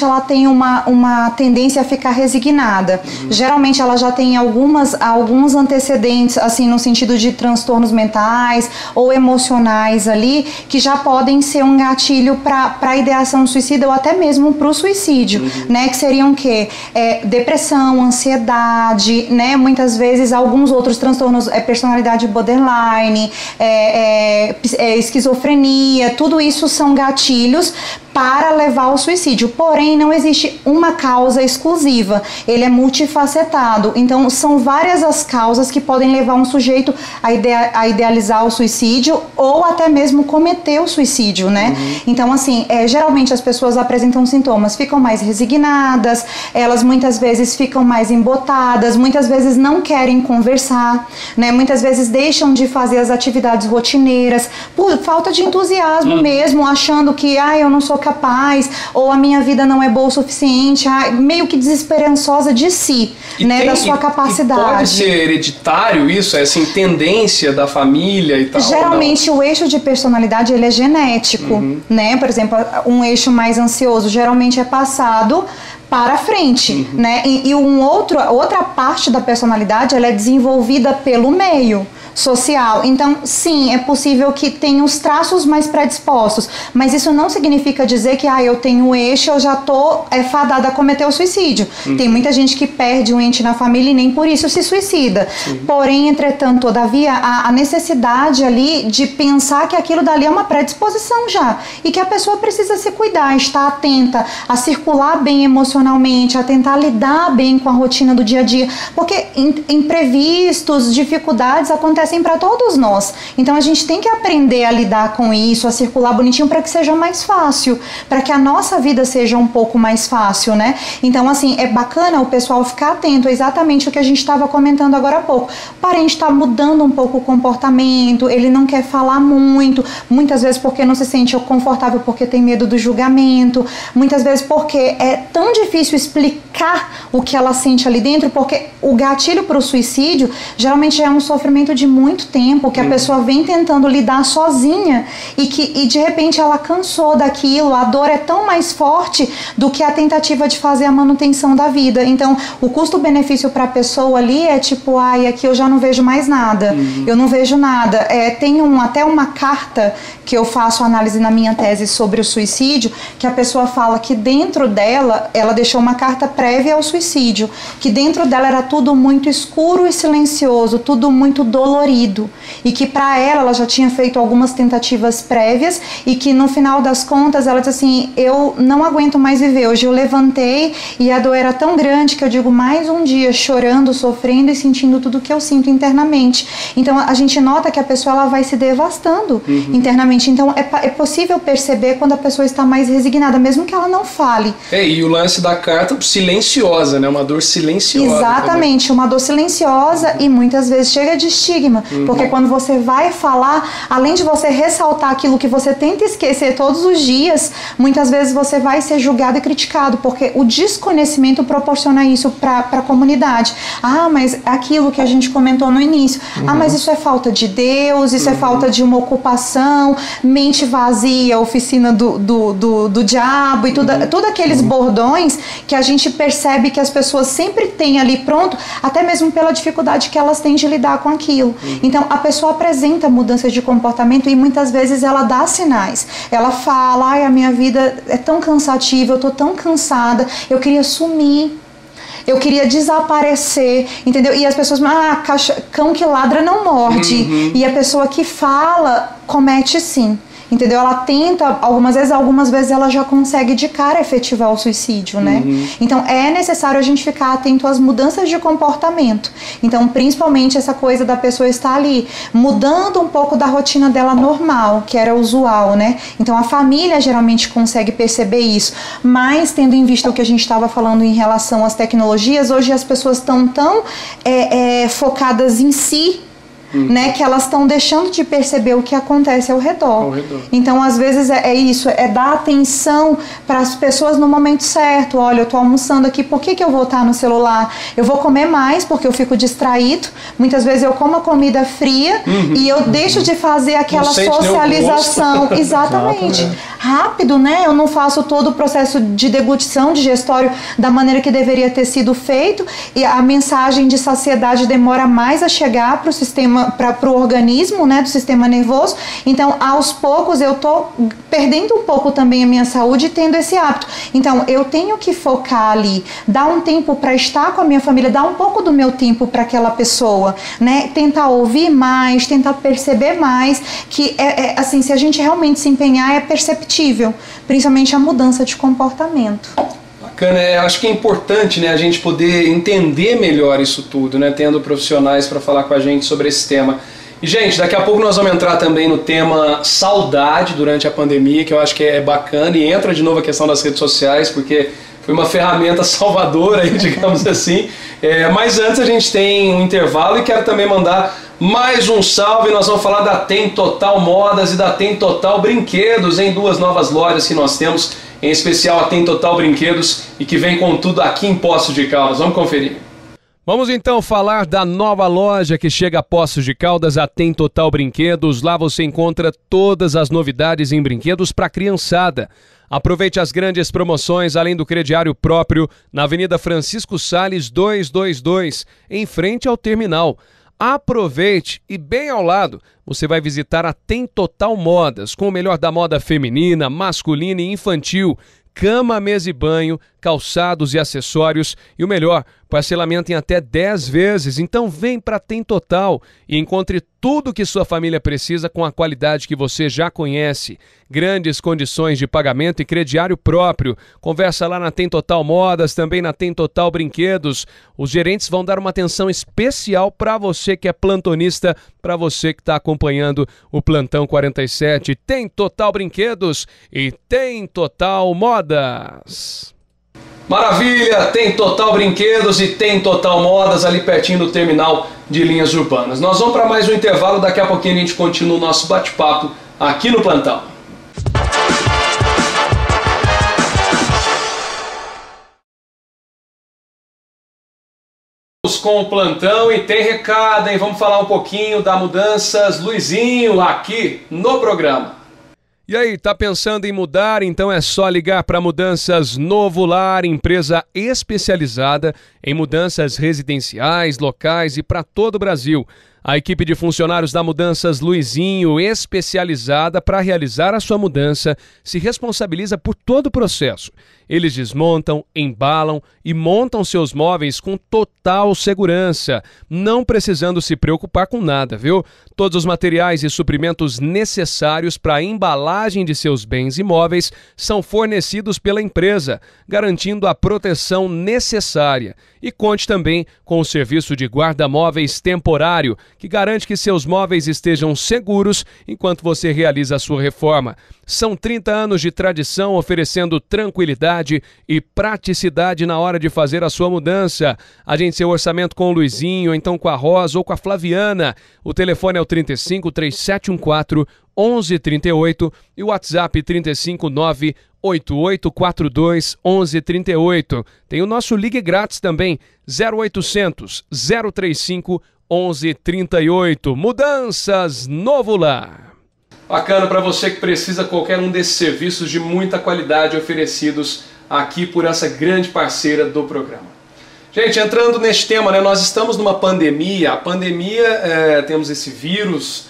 ela tem uma tendência a ficar resignada. Geralmente ela já tem alguns antecedentes, assim, no sentido de transtornos mentais ou emocionais ali, que já podem ser um gatilho para a ideação suicida ou até mesmo para o suicídio, né? Que seriam o quê? Depressão, ansiedade, né? Muitas vezes alguns outros transtornos, personalidade borderline, esquizofrenia, tudo isso são gatilhos para levar ao suicídio. Porém, não existe uma causa exclusiva, ele é multifacetado. Então, são várias as causas que podem levar um sujeito a idealizar o suicídio ou até mesmo cometer o suicídio, né? Então, assim, geralmente as pessoas apresentam sintomas, ficam mais resignadas, elas muitas vezes ficam mais embotadas, muitas vezes não querem conversar, né? Muitas vezes deixam de fazer as atividades rotineiras por falta de entusiasmo mesmo, achando que, eu não sou capaz, ou a minha vida não é boa o suficiente, meio que desesperançosa de si, né, da sua capacidade. E pode ser hereditário isso? É assim, tendência da família e tal? Geralmente o eixo de personalidade ele é genético, né? Por exemplo, um eixo mais ansioso geralmente é passado para frente, né? E outra parte da personalidade ela é desenvolvida pelo meio social. Então, sim, é possível que tenha os traços mais predispostos, mas isso não significa dizer que eu tenho eixo, eu já tô fadada a cometer o suicídio. Tem muita gente que perde um ente na família e nem por isso se suicida. Porém, entretanto, todavia, a necessidade ali de pensar que aquilo dali é uma predisposição já, e que a pessoa precisa se cuidar, estar atenta, a circular bem emocionalmente, a tentar lidar bem com a rotina do dia a dia, porque imprevistos, dificuldades acontecem para todos nós. Então a gente tem que aprender a lidar com isso, a circular bonitinho para que seja mais fácil, para que a nossa vida seja um pouco mais fácil, né? Então, assim, é bacana o pessoal ficar atento a exatamente o que a gente estava comentando agora há pouco. O parente está mudando um pouco o comportamento, ele não quer falar muito, muitas vezes porque não se sente confortável, porque tem medo do julgamento, muitas vezes porque é tão difícil explicar o que ela sente ali dentro, porque o gatilho para o suicídio geralmente é um sofrimento de muito tempo, que a pessoa vem tentando lidar sozinha e de repente ela cansou daquilo, a dor é tão mais forte do que a tentativa de fazer a manutenção da vida. Então, o custo-benefício para a pessoa ali é tipo, aqui eu já não vejo mais nada, eu não vejo nada. Tem até uma carta que eu faço análise na minha tese sobre o suicídio, que a pessoa fala que dentro dela, ela deixou uma carta prévia ao suicídio, que dentro dela era tudo muito escuro e silencioso, tudo muito dolorido, e que para ela já tinha feito algumas tentativas prévias e que no final das contas ela disse assim, eu não aguento mais viver, hoje eu levantei e a dor era tão grande que eu digo mais um dia chorando, sofrendo e sentindo tudo que eu sinto internamente. Então a gente nota que a pessoa ela vai se devastando internamente. Então é possível perceber quando a pessoa está mais resignada, mesmo que ela não fale. E o lance da carta silenciosa, né? Uma dor silenciosa. Exatamente, também. Uma dor silenciosa e muitas vezes chega de estigma, porque quando você vai falar, além de você ressaltar aquilo que você tenta esquecer todos os dias, muitas vezes você vai ser julgado e criticado, porque o desconhecimento proporciona isso para a comunidade. Mas aquilo que a gente comentou no início, mas isso é falta de Deus, isso é falta de uma ocupação, mente vazia, oficina do diabo e tudo aqueles bordões que a gente percebe que as pessoas sempre têm ali pronto, até mesmo pela dificuldade que elas têm de lidar com aquilo. Então a pessoa apresenta mudanças de comportamento e muitas vezes ela dá sinais. Ela fala, a minha vida é tão cansativa, eu tô tão cansada, eu queria sumir. Eu queria desaparecer, entendeu? E as pessoas, cão que ladra não morde. E a pessoa que fala, comete sim. Entendeu? Ela tenta, algumas vezes ela já consegue de cara efetivar o suicídio, né? Então é necessário a gente ficar atento às mudanças de comportamento. Então, principalmente essa coisa da pessoa estar ali, mudando um pouco da rotina dela normal, que era usual, né? Então a família geralmente consegue perceber isso, mas tendo em vista o que a gente estava falando em relação às tecnologias, hoje as pessoas estão tão focadas em si, né, que elas estão deixando de perceber o que acontece ao redor. Então, às vezes é isso, é dar atenção para as pessoas no momento certo. Olha, eu tô almoçando aqui, por que eu vou estar no celular? Eu vou comer mais porque eu fico distraído. Muitas vezes eu como a comida fria e eu deixo de fazer aquela socialização. Exatamente. Rápido, né? Eu não faço todo o processo de deglutição, digestório da maneira que deveria ter sido feito, e a mensagem de saciedade demora mais a chegar para o sistema, para o organismo, né, do sistema nervoso. Então, aos poucos, eu tô perdendo um pouco também a minha saúde e tendo esse hábito. Então, eu tenho que focar ali, dar um tempo para estar com a minha família, dar um pouco do meu tempo para aquela pessoa, né? Tentar ouvir mais, tentar perceber mais, que assim, se a gente realmente se empenhar, é perceptível perceptível, principalmente a mudança de comportamento. Bacana, acho que é importante, né, a gente poder entender melhor isso tudo, né, tendo profissionais para falar com a gente sobre esse tema. E, gente, daqui a pouco nós vamos entrar também no tema saudade durante a pandemia, que eu acho que é bacana, e entra de novo a questão das redes sociais, porque foi uma ferramenta salvadora, aí, digamos assim. Mas antes a gente tem um intervalo e quero também mandar mais um salve. Nós vamos falar da Tem Total Modas e da Tem Total Brinquedos, em 2 novas lojas que nós temos, em especial a Tem Total Brinquedos, e que vem com tudo aqui em Poços de Caldas. Vamos conferir. Vamos então falar da nova loja que chega a Poços de Caldas, a Tem Total Brinquedos. Lá você encontra todas as novidades em brinquedos para a criançada. Aproveite as grandes promoções, além do crediário próprio, na Avenida Francisco Sales 222, em frente ao terminal. Aproveite e bem ao lado você vai visitar a Tem Total Modas, com o melhor da moda feminina, masculina e infantil. Cama, mesa e banho, calçados e acessórios e o melhor, parcelamento em até 10 vezes. Então vem para Tem Total e encontre tudo que sua família precisa com a qualidade que você já conhece. Grandes condições de pagamento e crediário próprio. Conversa lá na Tem Total Modas, também na Tem Total Brinquedos. Os gerentes vão dar uma atenção especial para você que é plantonista, para você que está acompanhando o Plantão 47. Tem Total Brinquedos e Tem Total Modas. Maravilha! Tem Total Brinquedos e Tem Total Modas ali pertinho do terminal de linhas urbanas. Nós vamos para mais um intervalo, daqui a pouquinho a gente continua o nosso bate-papo aqui no Plantão. Com o Plantão e tem recado, hein? Vamos falar um pouquinho da Mudanças Luizinho aqui no programa. E aí, tá pensando em mudar? Então é só ligar para Mudanças Novo Lar, empresa especializada em mudanças residenciais, locais e para todo o Brasil. A equipe de funcionários da Mudanças Luizinho, especializada para realizar a sua mudança, se responsabiliza por todo o processo. Eles desmontam, embalam e montam seus móveis com total segurança, não precisando se preocupar com nada, viu? Todos os materiais e suprimentos necessários para a embalagem de seus bens imóveis são fornecidos pela empresa, garantindo a proteção necessária. E conte também com o serviço de guarda-móveis temporário, que garante que seus móveis estejam seguros enquanto você realiza a sua reforma. São 30 anos de tradição oferecendo tranquilidade e praticidade na hora de fazer a sua mudança. Agende seu orçamento com o Luizinho, então com a Rosa ou com a Flaviana. O telefone é o 35 3714 1138 e o WhatsApp 359 8842 1138. Tem o nosso ligue grátis também, 0800 035 1138. Mudanças Novo Lar. Bacana para você que precisa qualquer um desses serviços de muita qualidade oferecidos aqui por essa grande parceira do programa. Gente, entrando neste tema, né, nós estamos numa pandemia. A pandemia, temos esse vírus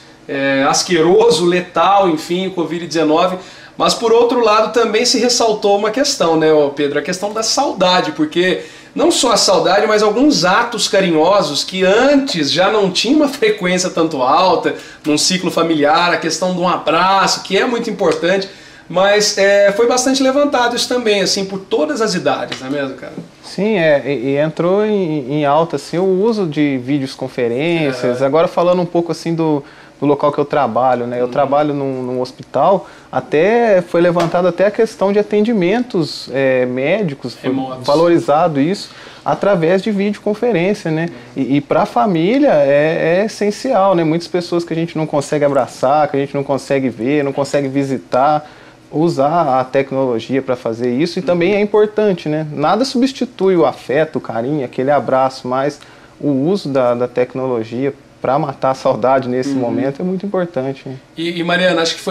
asqueroso, letal, enfim, o Covid-19. Mas por outro lado também se ressaltou uma questão, né, Pedro? A questão da saudade, porque não só a saudade, mas alguns atos carinhosos que antes já não tinham uma frequência tanto alta, num ciclo familiar, a questão de um abraço, que é muito importante, mas foi bastante levantado isso também, assim, por todas as idades, não é mesmo, cara? Sim, e entrou em alta, assim, o uso de videoconferências, agora falando um pouco, assim, do local que eu trabalho, né? Eu trabalho num hospital, até foi levantado até a questão de atendimentos médicos, valorizado isso, através de videoconferência, né? E para a família é essencial, né? Muitas pessoas que a gente não consegue abraçar, que a gente não consegue ver, não consegue visitar, usar a tecnologia para fazer isso, e também é importante, né? Nada substitui o afeto, o carinho, aquele abraço, mas o uso da tecnologia para matar a saudade nesse momento é muito importante. E Mariana, acho que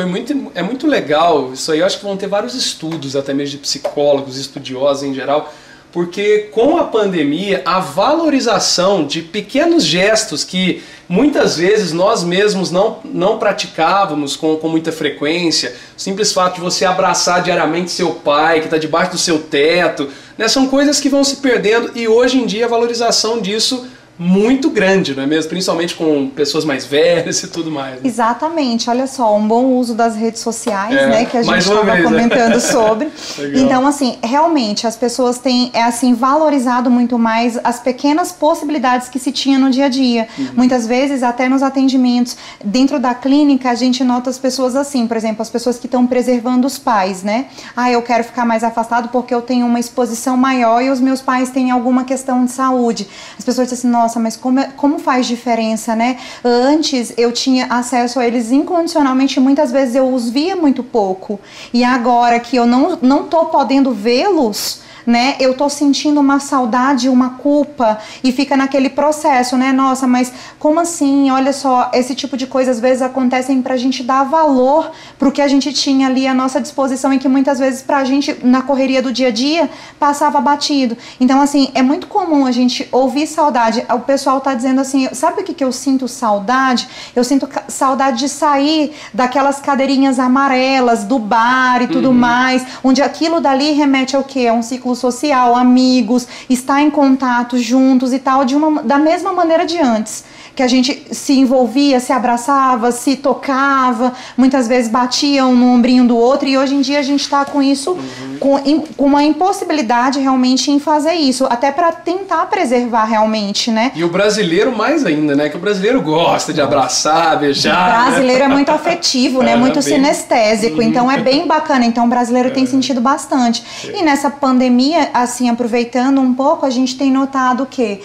é muito legal isso aí. Eu acho que vão ter vários estudos, até mesmo de psicólogos, estudiosos em geral, porque com a pandemia, a valorização de pequenos gestos que muitas vezes nós mesmos não praticávamos com muita frequência, o simples fato de você abraçar diariamente seu pai, que está debaixo do seu teto, né, são coisas que vão se perdendo, e hoje em dia a valorização disso muito grande, não é mesmo? Principalmente com pessoas mais velhas e tudo mais. Né? Exatamente, olha só, um bom uso das redes sociais, né, que a gente estava comentando sobre. Então, assim, realmente as pessoas têm, assim, valorizado muito mais as pequenas possibilidades que se tinha no dia a dia. Muitas vezes, até nos atendimentos, dentro da clínica, a gente nota as pessoas assim, por exemplo, as pessoas que estão preservando os pais, né? Ah, eu quero ficar mais afastado porque eu tenho uma exposição maior e os meus pais têm alguma questão de saúde. As pessoas dizem assim, nossa, mas como faz diferença, né? Antes eu tinha acesso a eles incondicionalmente, muitas vezes eu os via muito pouco. E agora que eu não tô podendo vê-los, né, eu tô sentindo uma saudade, uma culpa, e fica naquele processo, né, nossa, mas como assim? Olha só, esse tipo de coisas às vezes acontecem pra gente dar valor pro que a gente tinha ali à nossa disposição e que muitas vezes pra gente, na correria do dia a dia, passava batido. Então, assim, é muito comum a gente ouvir saudade. O pessoal tá dizendo assim, sabe o que eu sinto saudade? Eu sinto saudade de sair daquelas cadeirinhas amarelas, do bar e tudo mais, onde aquilo dali remete ao quê? A um ciclo social, amigos, estar em contato juntos e tal, da mesma maneira de antes, que a gente se envolvia, se abraçava, se tocava, muitas vezes batiam no ombrinho do outro, e hoje em dia a gente está com isso, com uma impossibilidade realmente em fazer isso, até para tentar preservar realmente, né? E o brasileiro mais ainda, né? Que o brasileiro gosta de abraçar, beijar. O brasileiro, né? É muito afetivo, né? Muito sinestésico, então é bem bacana, então o brasileiro tem sentido bastante. E nessa pandemia, assim, aproveitando um pouco, a gente tem notado que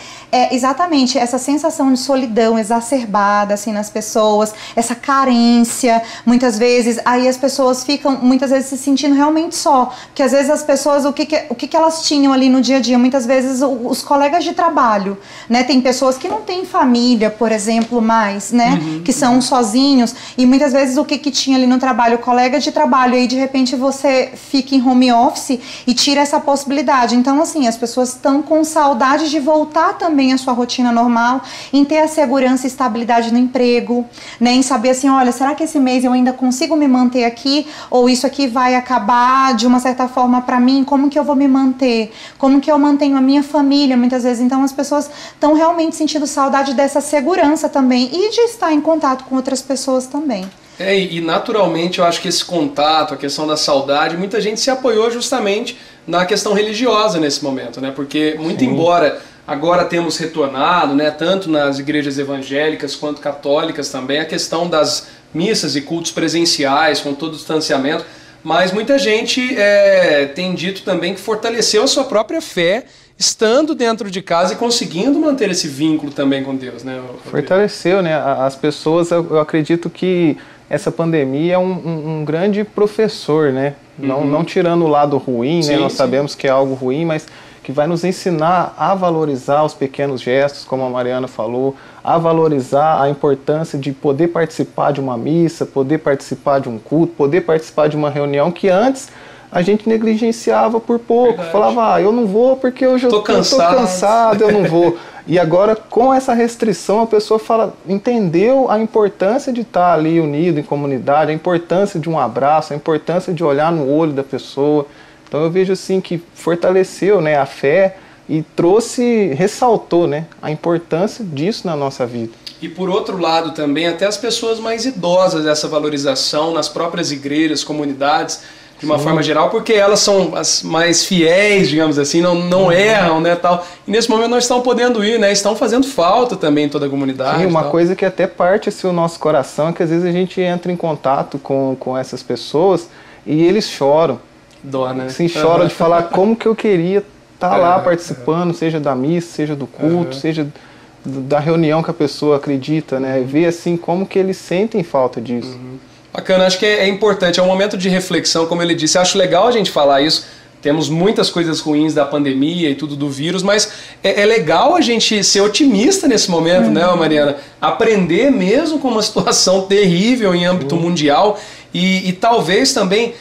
exatamente essa sensação de solidão exacerbada, assim, nas pessoas, essa carência, muitas vezes, aí as pessoas ficam, muitas vezes, se sentindo realmente só, porque às vezes as pessoas, o que elas tinham ali no dia a dia, muitas vezes os colegas de trabalho, né, tem pessoas que não têm família, por exemplo, mais, né, que são sozinhos, e muitas vezes o que tinha ali no trabalho, colega de trabalho, e aí de repente você fica em home office e tira essa possibilidade. Então, assim, as pessoas estão com saudade de voltar também à sua rotina normal, em ter a segurança e estabilidade no emprego, né, em saber assim, olha, será que esse mês eu ainda consigo me manter aqui, ou isso aqui vai acabar de uma certa forma para mim, como que eu vou me manter, como que eu mantenho a minha família, muitas vezes. Então as pessoas estão realmente sentindo saudade dessa segurança também, e de estar em contato com outras pessoas também. E naturalmente eu acho que esse contato, a questão da saudade, muita gente se apoiou justamente na questão religiosa nesse momento, né? Porque muito embora agora temos retornado, né, tanto nas igrejas evangélicas quanto católicas também, a questão das missas e cultos presenciais, com todo o distanciamento, mas muita gente tem dito também que fortaleceu a sua própria fé estando dentro de casa e conseguindo manter esse vínculo também com Deus, né? Fortaleceu, né? As pessoas, eu acredito que essa pandemia é um grande professor, né? Não tirando o lado ruim, né? Nós sabemos que é algo ruim, mas que vai nos ensinar a valorizar os pequenos gestos, como a Mariana falou, a valorizar a importância de poder participar de uma missa, poder participar de um culto, poder participar de uma reunião que antes a gente negligenciava por pouco. Verdade. Falava, eu não vou porque eu já estou cansado, eu não vou. E agora, com essa restrição, a pessoa entendeu a importância de estar ali unido em comunidade, a importância de um abraço, a importância de olhar no olho da pessoa. Então eu vejo assim que fortaleceu, né, a fé e ressaltou, né, a importância disso na nossa vida. E por outro lado também, até as pessoas mais idosas, essa valorização nas próprias igrejas, comunidades, de uma forma geral, porque elas são as mais fiéis, digamos assim, não erram, né, tal. E nesse momento não estão podendo ir, né, estão fazendo falta também em toda a comunidade. Sim, uma coisa que até parte assim, o nosso coração é que às vezes a gente entra em contato com essas pessoas e eles choram. Dó, né? Sim, choram de falar como que eu queria estar lá participando, seja da missa, seja do culto, seja da reunião que a pessoa acredita, né, e ver assim como que eles sentem falta disso. Bacana, acho que é importante, é um momento de reflexão, como ele disse, acho legal a gente falar isso, temos muitas coisas ruins da pandemia e tudo do vírus, mas é legal a gente ser otimista nesse momento, né, Mariana? Aprender mesmo com uma situação terrível em âmbito mundial e talvez também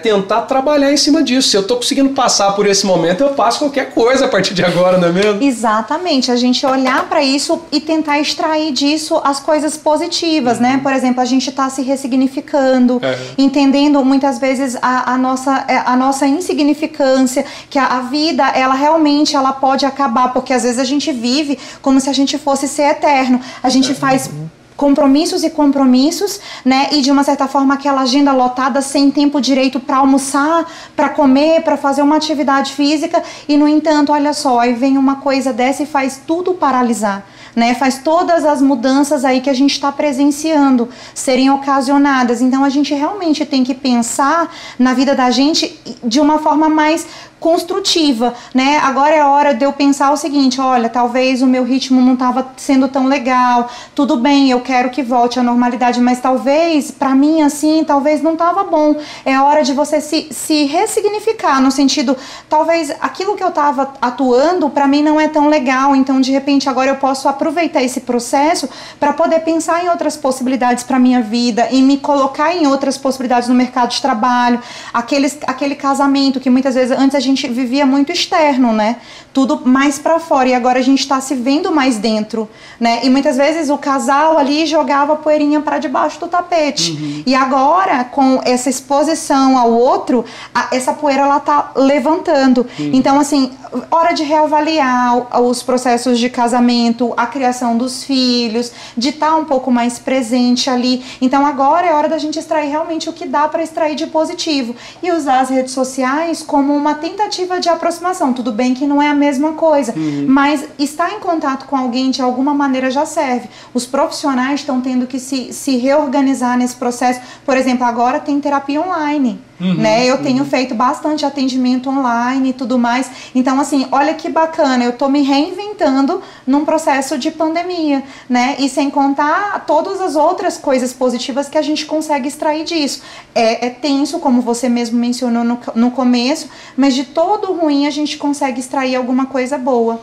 tentar trabalhar em cima disso. Se eu estou conseguindo passar por esse momento, eu passo qualquer coisa a partir de agora, não é mesmo? Exatamente, a gente olhar para isso e tentar extrair disso as coisas positivas, né? Por exemplo, a gente está se ressignificando, entendendo muitas vezes a nossa insignificância, que a vida, ela realmente pode acabar, porque às vezes a gente vive como se a gente fosse ser eterno. A gente faz compromissos e compromissos, né? E de uma certa forma aquela agenda lotada, sem tempo direito para almoçar, para comer, para fazer uma atividade física, e no entanto, olha só, aí vem uma coisa dessa e faz tudo paralisar, né? Faz todas as mudanças aí que a gente está presenciando serem ocasionadas. Então a gente realmente tem que pensar na vida da gente de uma forma mais construtiva, né? Agora é hora de eu pensar o seguinte: olha, talvez o meu ritmo não estava sendo tão legal, tudo bem, eu quero que volte à normalidade, mas talvez, para mim assim, talvez não estava bom. É hora de você se ressignificar, no sentido, talvez aquilo que eu estava atuando, para mim não é tão legal, então de repente agora eu posso aproveitar esse processo para poder pensar em outras possibilidades para minha vida, e me colocar em outras possibilidades no mercado de trabalho, aquele casamento que muitas vezes antes a gente vivia muito externo, né? Tudo mais pra fora, e agora a gente tá se vendo mais dentro, né? E muitas vezes o casal ali jogava a poeirinha para debaixo do tapete. E agora, com essa exposição ao outro, essa poeira ela tá levantando. Então, assim, hora de reavaliar os processos de casamento, a criação dos filhos, de estar um pouco mais presente ali. Então agora é hora da gente extrair realmente o que dá para extrair de positivo, e usar as redes sociais como uma tentativa de aproximação. Tudo bem que não é a mesma coisa, mas estar em contato com alguém de alguma maneira já serve. Os profissionais estão tendo que se reorganizar nesse processo. Por exemplo, agora tem terapia online, né? Eu tenho feito bastante atendimento online e tudo mais. Então, assim, olha que bacana, eu tô me reinventando num processo de pandemia, né? E sem contar todas as outras coisas positivas que a gente consegue extrair disso. É tenso, como você mesmo mencionou no começo, mas de todo ruim a gente consegue extrair alguma coisa boa.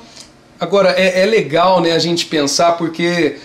Agora, é legal, né, a gente pensar, porque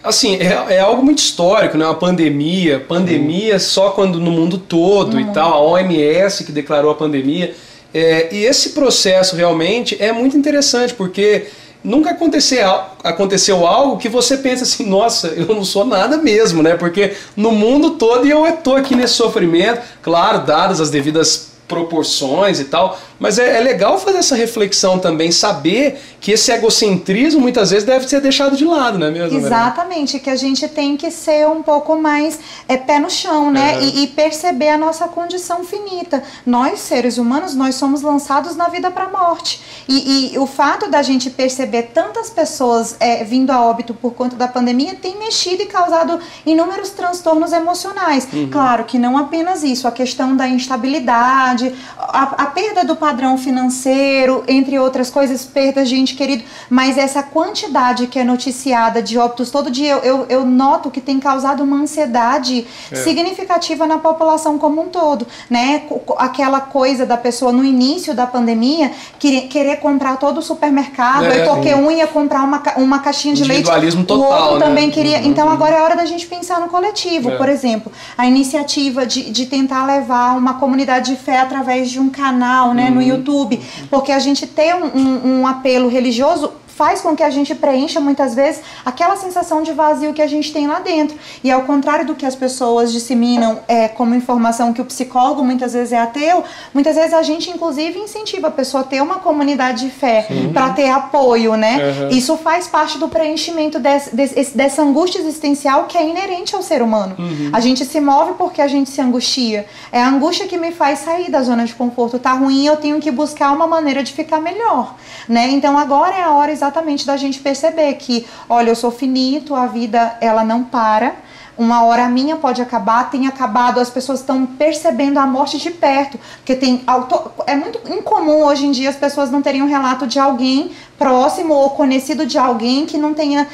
assim, é algo muito histórico, né? Uma pandemia só quando no mundo todo e tal, a OMS que declarou a pandemia. E esse processo realmente é muito interessante, porque nunca aconteceu algo que você pensa assim, nossa, eu não sou nada mesmo, né? Porque no mundo todo eu estou aqui nesse sofrimento, claro, dadas as devidas proporções e tal, mas é legal fazer essa reflexão também, saber que esse egocentrismo muitas vezes deve ser deixado de lado, não é mesmo? Exatamente, que a gente tem que ser um pouco mais pé no chão, né? E perceber a nossa condição finita. Nós, seres humanos, nós somos lançados na vida para a morte. E o fato da gente perceber tantas pessoas vindo a óbito por conta da pandemia tem mexido e causado inúmeros transtornos emocionais. Claro que não apenas isso, a questão da instabilidade, a perda do padrão financeiro, entre outras coisas, perdas de ente querido, mas essa quantidade que é noticiada de óbitos todo dia, eu noto que tem causado uma ansiedade significativa na população como um todo, né? Aquela coisa da pessoa no início da pandemia querer comprar todo o supermercado, porque um ia comprar uma caixinha de leite, total, o outro também né? queria. Então agora é hora da gente pensar no coletivo. Por exemplo, a iniciativa de tentar levar uma comunidade de fé através de um canal, né, no YouTube, porque a gente tem um apelo religioso faz com que a gente preencha muitas vezes aquela sensação de vazio que a gente tem lá dentro. E ao contrário do que as pessoas disseminam como informação que o psicólogo muitas vezes é ateu, muitas vezes a gente inclusive incentiva a pessoa a ter uma comunidade de fé para ter apoio, né? Isso faz parte do preenchimento dessa angústia existencial que é inerente ao ser humano. A gente se move porque a gente se angustia. É a angústia que me faz sair da zona de conforto. Tá ruim, eu tenho que buscar uma maneira de ficar melhor, né? Então agora é a hora exatamente da gente perceber que, olha, eu sou finito, a vida ela não para, uma hora a minha pode acabar, tem acabado, as pessoas estão percebendo a morte de perto, porque é muito incomum hoje em dia as pessoas não terem um relato de alguém próximo ou conhecido de alguém que não tenha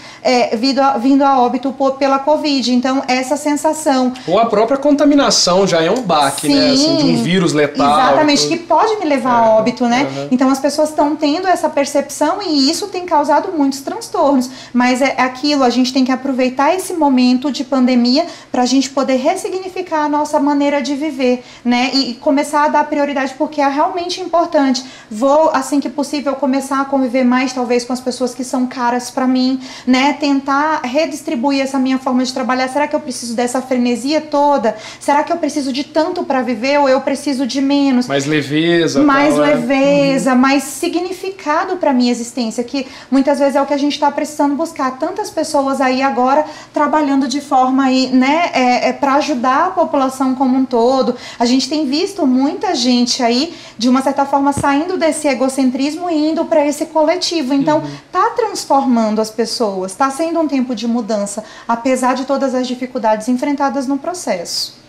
vindo a óbito pela Covid. Então, essa sensação... Ou a própria contaminação já é um baque, sim, né? Assim, de um vírus letal. Exatamente, que pode me levar a óbito, né? Então, as pessoas estão tendo essa percepção e isso tem causado muitos transtornos. Mas é aquilo, a gente tem que aproveitar esse momento de pandemia pandemia, para a gente poder ressignificar a nossa maneira de viver, né? E começar a dar prioridade, porque é realmente importante. Vou, assim que possível, começar a conviver mais, talvez, com as pessoas que são caras para mim, né? Tentar redistribuir essa minha forma de trabalhar. Será que eu preciso dessa frenesia toda? Será que eu preciso de tanto para viver ou eu preciso de menos? Mais leveza. Mais leveza, mais significado para minha existência, que muitas vezes é o que a gente está precisando buscar. Tantas pessoas aí agora trabalhando de forma aí, né, para ajudar a população como um todo. A gente tem visto muita gente aí, de uma certa forma, saindo desse egocentrismo e indo para esse coletivo. Então, tá transformando as pessoas, tá sendo um tempo de mudança, apesar de todas as dificuldades enfrentadas no processo.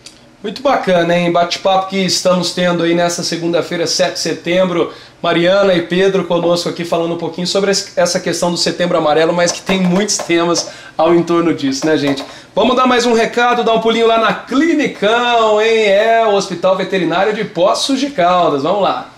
Muito bacana, hein? Bate-papo que estamos tendo aí nessa segunda-feira, 7 de setembro. Mariana e Pedro conosco aqui falando um pouquinho sobre essa questão do Setembro Amarelo, mas que tem muitos temas ao entorno disso, né, gente? Vamos dar mais um recado, dar um pulinho lá na Clinicão, hein? É o Hospital Veterinário de Poços de Caldas. Vamos lá.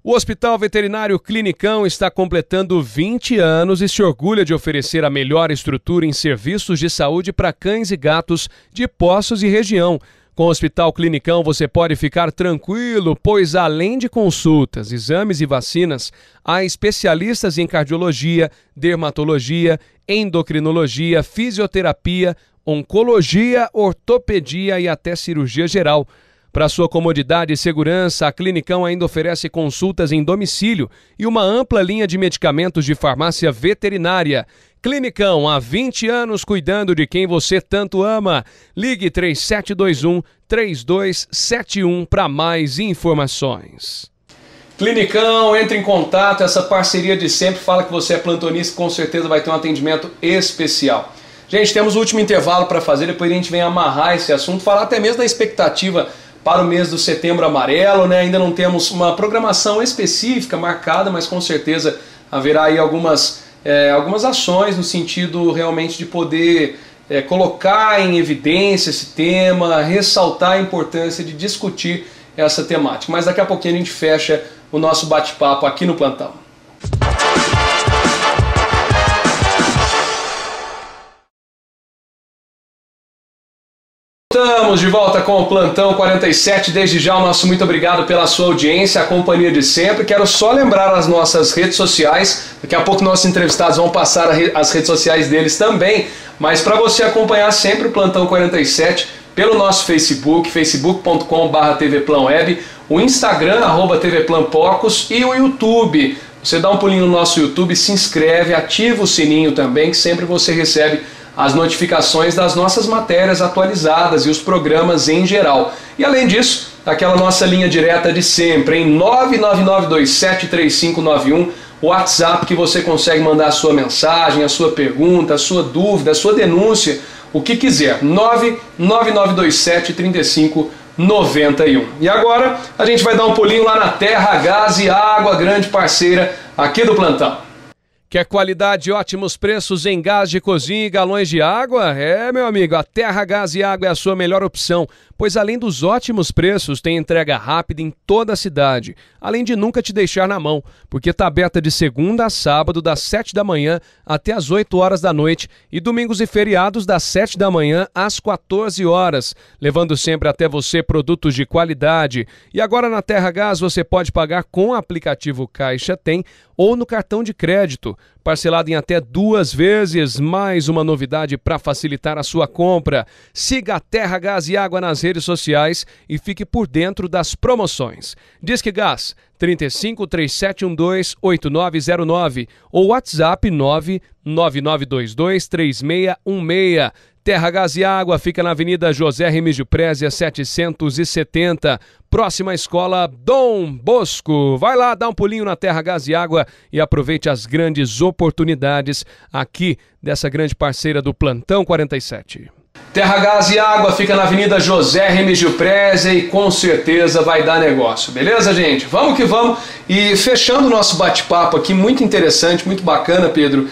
O Hospital Veterinário Clinicão está completando 20 anos e se orgulha de oferecer a melhor estrutura em serviços de saúde para cães e gatos de Poços e região. Com o Hospital Clinicão você pode ficar tranquilo, pois além de consultas, exames e vacinas, há especialistas em cardiologia, dermatologia, endocrinologia, fisioterapia, oncologia, ortopedia e até cirurgia geral. Para sua comodidade e segurança, a Clinicão ainda oferece consultas em domicílio e uma ampla linha de medicamentos de farmácia veterinária. Clinicão, há 20 anos cuidando de quem você tanto ama. Ligue 3721-3271 para mais informações. Clinicão, entre em contato, essa parceria de sempre, fala que você é plantonista, com certeza vai ter um atendimento especial. Gente, temos o último intervalo para fazer, depois a gente vem amarrar esse assunto, falar até mesmo da expectativa para o mês do Setembro Amarelo, né? Ainda não temos uma programação específica marcada, mas com certeza haverá aí algumas ações no sentido realmente de poder colocar em evidência esse tema, ressaltar a importância de discutir essa temática. Mas daqui a pouquinho a gente fecha o nosso bate-papo aqui no Plantão. Estamos de volta com o Plantão 47, desde já o nosso muito obrigado pela sua audiência, a companhia de sempre. Quero só lembrar as nossas redes sociais, daqui a pouco nossos entrevistados vão passar as redes sociais deles também, mas para você acompanhar sempre o Plantão 47 pelo nosso Facebook, facebook.com/tvplanweb, o Instagram, @tvplanpocos e o YouTube. Você dá um pulinho no nosso YouTube, se inscreve, ativa o sininho também, que sempre você recebe as notificações das nossas matérias atualizadas e os programas em geral. E além disso, aquela nossa linha direta de sempre, em 999273591, o WhatsApp que você consegue mandar a sua mensagem, a sua pergunta, a sua dúvida, a sua denúncia, o que quiser, 999273591. E agora a gente vai dar um pulinho lá na Terra Gás e Água, grande parceira aqui do Plantão. Quer qualidade e ótimos preços em gás de cozinha e galões de água? É, meu amigo, a Terra Gás e Água é a sua melhor opção, pois além dos ótimos preços, tem entrega rápida em toda a cidade, além de nunca te deixar na mão, porque está aberta de segunda a sábado, das 7 da manhã até as 8 horas da noite, e domingos e feriados das 7 da manhã às 14 horas, levando sempre até você produtos de qualidade. E agora na Terra Gás você pode pagar com o aplicativo Caixa Tem ou no cartão de crédito, parcelado em até 2 vezes, mais uma novidade para facilitar a sua compra. Siga a Terra Gás e Água nas redes sociais e fique por dentro das promoções. Disque Gás 35 3712 8909 ou WhatsApp 99922 3616. Terra Gás e Água fica na Avenida José Remígio Prézia 770, próxima à Escola Dom Bosco. Vai lá, dá um pulinho na Terra Gás e Água e aproveite as grandes oportunidades aqui dessa grande parceira do Plantão 47. Terra Gás e Água fica na Avenida José Remígio Prézia e com certeza vai dar negócio, beleza, gente? Vamos que vamos. E fechando o nosso bate-papo aqui, muito interessante, muito bacana, Pedro.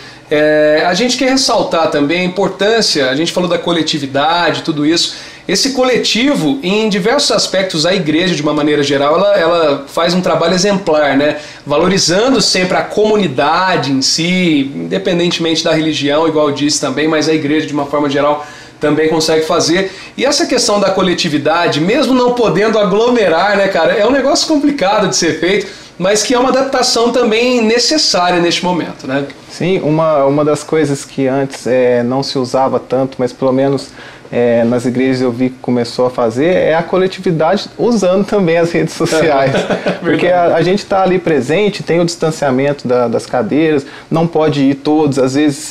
A gente quer ressaltar também a importância, a gente falou da coletividade, tudo isso. Esse coletivo, em diversos aspectos, a igreja, de uma maneira geral, ela faz um trabalho exemplar, né? Valorizando sempre a comunidade em si, independentemente da religião, igual eu disse também, mas a igreja, de uma forma geral, também consegue fazer. E essa questão da coletividade, mesmo não podendo aglomerar, né, cara, é um negócio complicado de ser feito, mas que é uma adaptação também necessária neste momento, né? Sim, uma das coisas que antes não se usava tanto, mas pelo menos nas igrejas eu vi que começou a fazer, é a coletividade usando também as redes sociais. Porque a gente está ali presente, tem o distanciamento das cadeiras, não pode ir todos, às vezes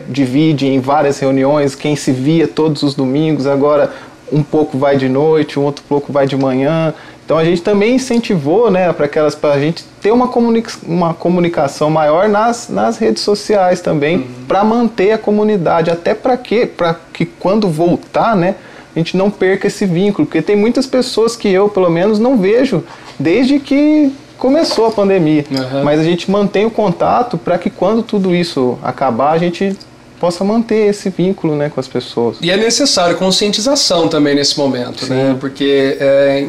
divide em várias reuniões, quem se via todos os domingos, agora um pouco vai de noite, um outro pouco vai de manhã. Então a gente também incentivou, né, para a gente ter uma comunicação maior nas redes sociais também, para manter a comunidade, até para que quando voltar, né, a gente não perca esse vínculo, porque tem muitas pessoas que eu, pelo menos, não vejo desde que começou a pandemia, mas a gente mantém o contato para que quando tudo isso acabar, a gente possa manter esse vínculo, né, com as pessoas. E é necessário conscientização também nesse momento, né? Porque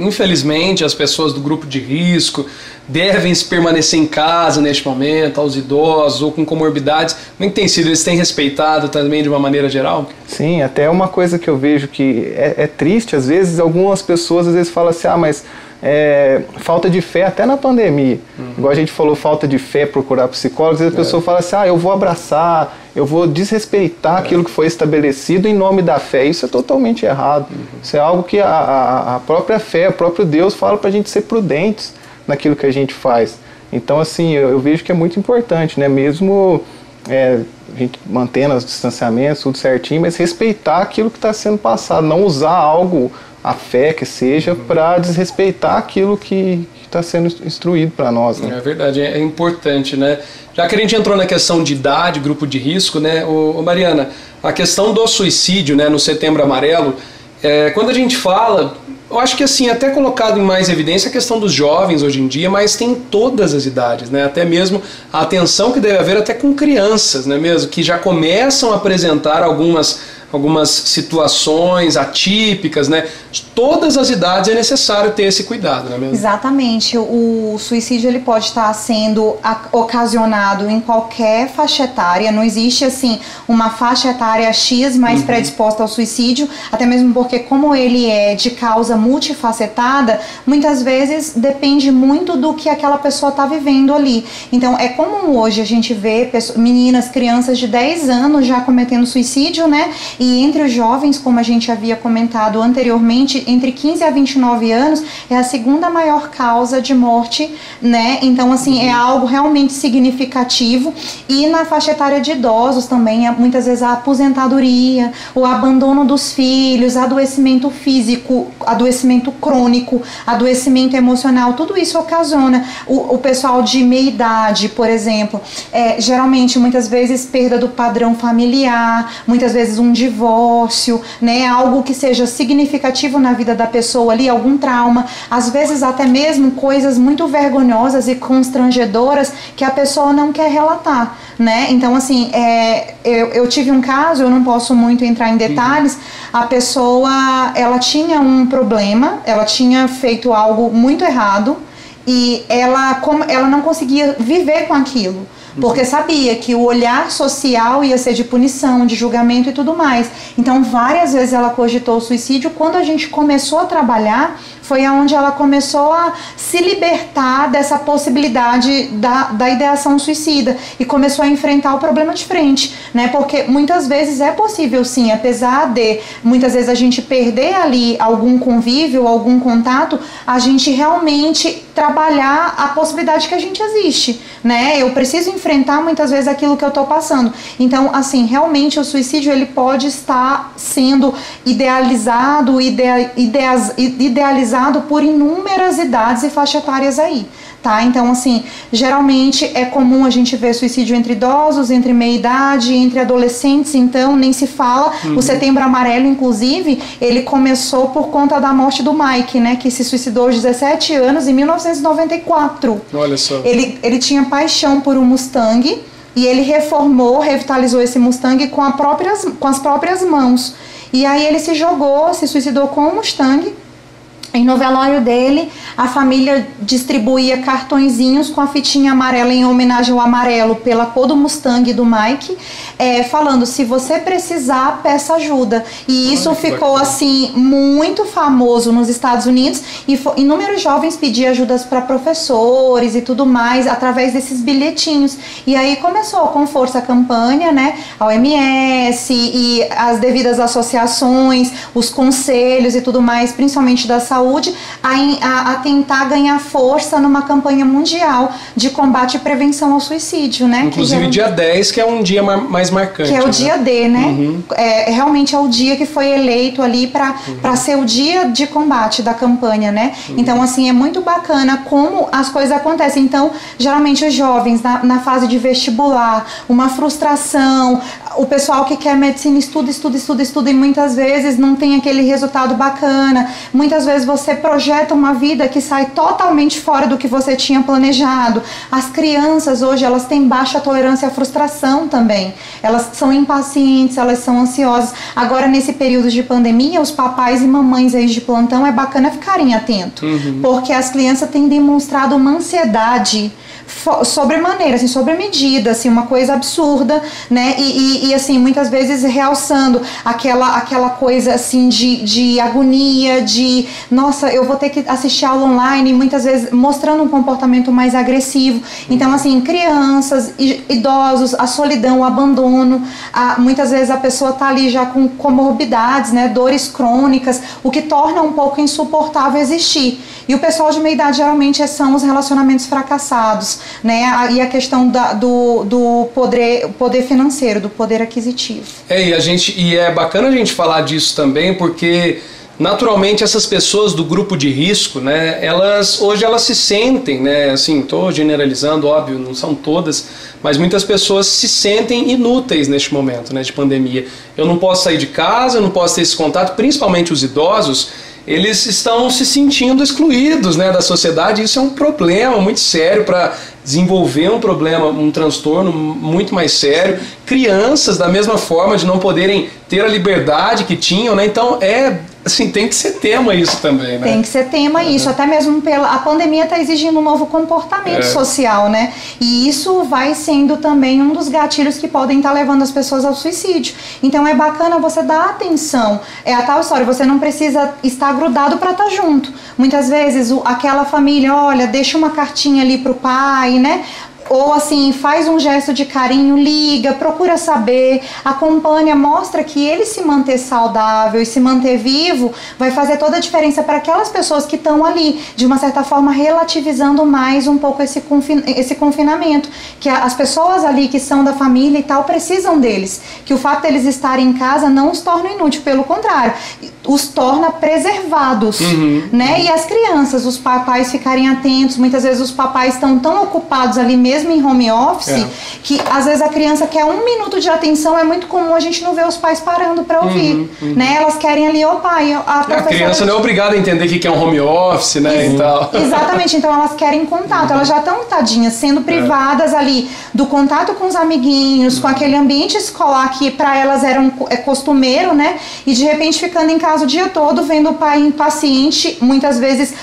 infelizmente as pessoas do grupo de risco devem se permanecer em casa neste momento, aos idosos ou com comorbidades. Como é que tem sido? Eles têm respeitado também de uma maneira geral? Sim, até uma coisa que eu vejo que é triste, às vezes algumas pessoas às vezes falam assim, mas falta de fé até na pandemia. Igual a gente falou, falta de fé, procurar psicólogos, às vezes a pessoa fala assim, eu vou abraçar, eu vou desrespeitar aquilo que foi estabelecido em nome da fé. Isso é totalmente errado. Isso é algo que a própria fé, o próprio Deus fala para a gente ser prudentes naquilo que a gente faz. Então, assim, eu vejo que é muito importante, né? Mesmo a gente mantendo os distanciamentos, tudo certinho, mas respeitar aquilo que está sendo passado, não usar algo, a fé que seja, para desrespeitar aquilo que está sendo instruído para nós, né? É verdade, é importante, né? Já que a gente entrou na questão de idade, grupo de risco, né, Mariana, a questão do suicídio, né, no Setembro Amarelo, quando a gente fala, eu acho que assim, até colocado em mais evidência a questão dos jovens hoje em dia, mas tem todas as idades, né? Até mesmo a atenção que deve haver até com crianças, né, mesmo, que já começam a apresentar algumas situações atípicas, né? De todas as idades é necessário ter esse cuidado, não é mesmo? Exatamente. O suicídio ele pode estar sendo ocasionado em qualquer faixa etária. Não existe assim uma faixa etária X mais predisposta ao suicídio, até mesmo porque como ele é de causa multifacetada, muitas vezes depende muito do que aquela pessoa está vivendo ali. Então é comum hoje a gente ver meninas, crianças de 10 anos já cometendo suicídio, né? E entre os jovens, como a gente havia comentado anteriormente, entre 15 a 29 anos é a segunda maior causa de morte, né? Então, assim, é algo realmente significativo. E na faixa etária de idosos também, muitas vezes a aposentadoria, o abandono dos filhos, adoecimento físico, adoecimento crônico, adoecimento emocional, tudo isso ocasiona. O pessoal de meia idade, por exemplo, geralmente, muitas vezes, perda do padrão familiar, muitas vezes um divórcio, né, algo que seja significativo na vida da pessoa ali, algum trauma, às vezes até mesmo coisas muito vergonhosas e constrangedoras que a pessoa não quer relatar, né? Então, assim, eu tive um caso, eu não posso muito entrar em detalhes, a pessoa, ela tinha um problema, ela tinha feito algo muito errado e ela não conseguia viver com aquilo. Porque sabia que o olhar social ia ser de punição, de julgamento e tudo mais. Então, várias vezes ela cogitou o suicídio. Quando a gente começou a trabalhar, foi onde ela começou a se libertar dessa possibilidade da ideação suicida e começou a enfrentar o problema de frente, né? Porque muitas vezes é possível sim, apesar de muitas vezes a gente perder ali algum convívio, algum contato, a gente realmente trabalhar a possibilidade que a gente existe, né? Eu preciso enfrentar muitas vezes aquilo que eu tô passando. Então, assim, realmente o suicídio ele pode estar sendo idealizado por inúmeras idades e faixas etárias aí, tá? Então, assim, geralmente é comum a gente ver suicídio entre idosos, entre meia-idade, entre adolescentes, então nem se fala. O Setembro Amarelo, inclusive, ele começou por conta da morte do Mike, né, que se suicidou aos 17 anos em 1994. Olha só. Ele tinha paixão por um Mustang e ele revitalizou esse Mustang com as próprias mãos. E aí ele se suicidou com o Mustang. E no velório dele, a família distribuía cartõezinhos com a fitinha amarela em homenagem ao amarelo pela cor do Mustang do Mike, falando, se você precisar, peça ajuda. E isso ficou assim muito famoso nos Estados Unidos, e inúmeros jovens pediam ajudas para professores e tudo mais através desses bilhetinhos. E aí começou com força a campanha, né? A OMS e as devidas associações, os conselhos e tudo mais, principalmente da saúde, a tentar ganhar força numa campanha mundial de combate e prevenção ao suicídio, né? Inclusive dia 10, que é um dia mais marcante. Que é o né? dia D, né? Realmente é o dia que foi eleito ali para ser o dia de combate da campanha, né? Então, assim, é muito bacana como as coisas acontecem. Então, geralmente os jovens na fase de vestibular, uma frustração, o pessoal que quer medicina estuda e muitas vezes não tem aquele resultado bacana. Muitas vezes você projeta uma vida que sai totalmente fora do que você tinha planejado. As crianças hoje, elas têm baixa tolerância à frustração também. Elas são impacientes, elas são ansiosas. Agora, nesse período de pandemia, os papais e mamães aí de plantão, é bacana ficarem atentos. Porque as crianças têm demonstrado uma ansiedade sobremaneira, assim, sobre medida, assim, uma coisa absurda, né, e assim, muitas vezes realçando aquela coisa, assim, de agonia, de, nossa, eu vou ter que assistir aula online, muitas vezes mostrando um comportamento mais agressivo. Então, assim, crianças, idosos, a solidão, o abandono, muitas vezes a pessoa tá ali já com comorbidades, né, dores crônicas, o que torna um pouco insuportável existir. E o pessoal de meia idade geralmente são os relacionamentos fracassados, né? E a questão do poder financeiro, do poder aquisitivo. E é bacana a gente falar disso também, porque naturalmente essas pessoas do grupo de risco, né, hoje elas se sentem, né, assim, estou generalizando, óbvio, não são todas, mas muitas pessoas se sentem inúteis neste momento, né, de pandemia. Eu não posso sair de casa, eu não posso ter esse contato, principalmente os idosos. Eles estão se sentindo excluídos, né, da sociedade. Isso é um problema muito sério para desenvolver um transtorno muito mais sério. Crianças, da mesma forma, de não poderem ter a liberdade que tinham, né? Então, assim, tem que ser tema isso também, né? Tem que ser tema isso, até mesmo a pandemia está exigindo um novo comportamento social, né? E isso vai sendo também um dos gatilhos que podem estar levando as pessoas ao suicídio. Então é bacana você dar atenção. É a tal história, você não precisa estar grudado para estar junto. Muitas vezes aquela família, olha, deixa uma cartinha ali pro pai, né? Ou assim, faz um gesto de carinho, liga, procura saber, acompanha, mostra que ele se manter saudável e se manter vivo vai fazer toda a diferença para aquelas pessoas que estão ali, de uma certa forma relativizando mais um pouco esse confinamento, que as pessoas ali que são da família e tal precisam deles, que o fato deles estarem em casa não os torna inúteis, pelo contrário, os torna preservados, né? E as crianças, os papais ficarem atentos, muitas vezes os papais estão tão ocupados ali mesmo em home office, que às vezes a criança quer 1 minuto de atenção. É muito comum a gente não ver os pais parando para ouvir, né? Elas querem ali, o pai, a criança não é obrigada a entender o que é um home office, né? E tal. Exatamente, então elas querem contato, elas já estão, tadinhas, sendo privadas ali do contato com os amiguinhos, com aquele ambiente escolar que para elas era costumeiro, né? E de repente ficando em casa o dia todo, vendo o pai impaciente, muitas vezes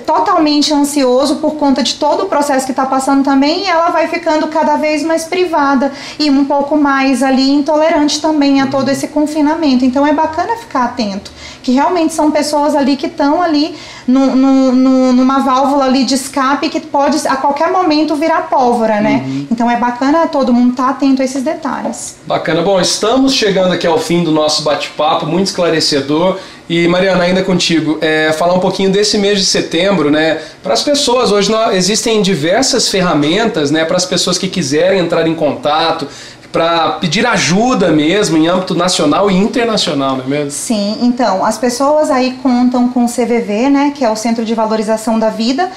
totalmente ansioso por conta de todo o processo que está passando também, e ela vai ficando cada vez mais privada e um pouco mais ali intolerante também a todo esse confinamento. Então é bacana ficar atento, que realmente são pessoas ali que estão ali numa válvula ali de escape que pode a qualquer momento virar pólvora, né? Então é bacana todo mundo estar atento a esses detalhes. Bacana. Bom, estamos chegando aqui ao fim do nosso bate-papo, muito esclarecedor. E Mariana, ainda contigo, falar um pouquinho desse mês de setembro, né? Para as pessoas, hoje existem diversas ferramentas, né? Para as pessoas que quiserem entrar em contato, para pedir ajuda mesmo em âmbito nacional e internacional, não é mesmo? Sim, então, as pessoas aí contam com o CVV, né, que é o Centro de Valorização da Vida,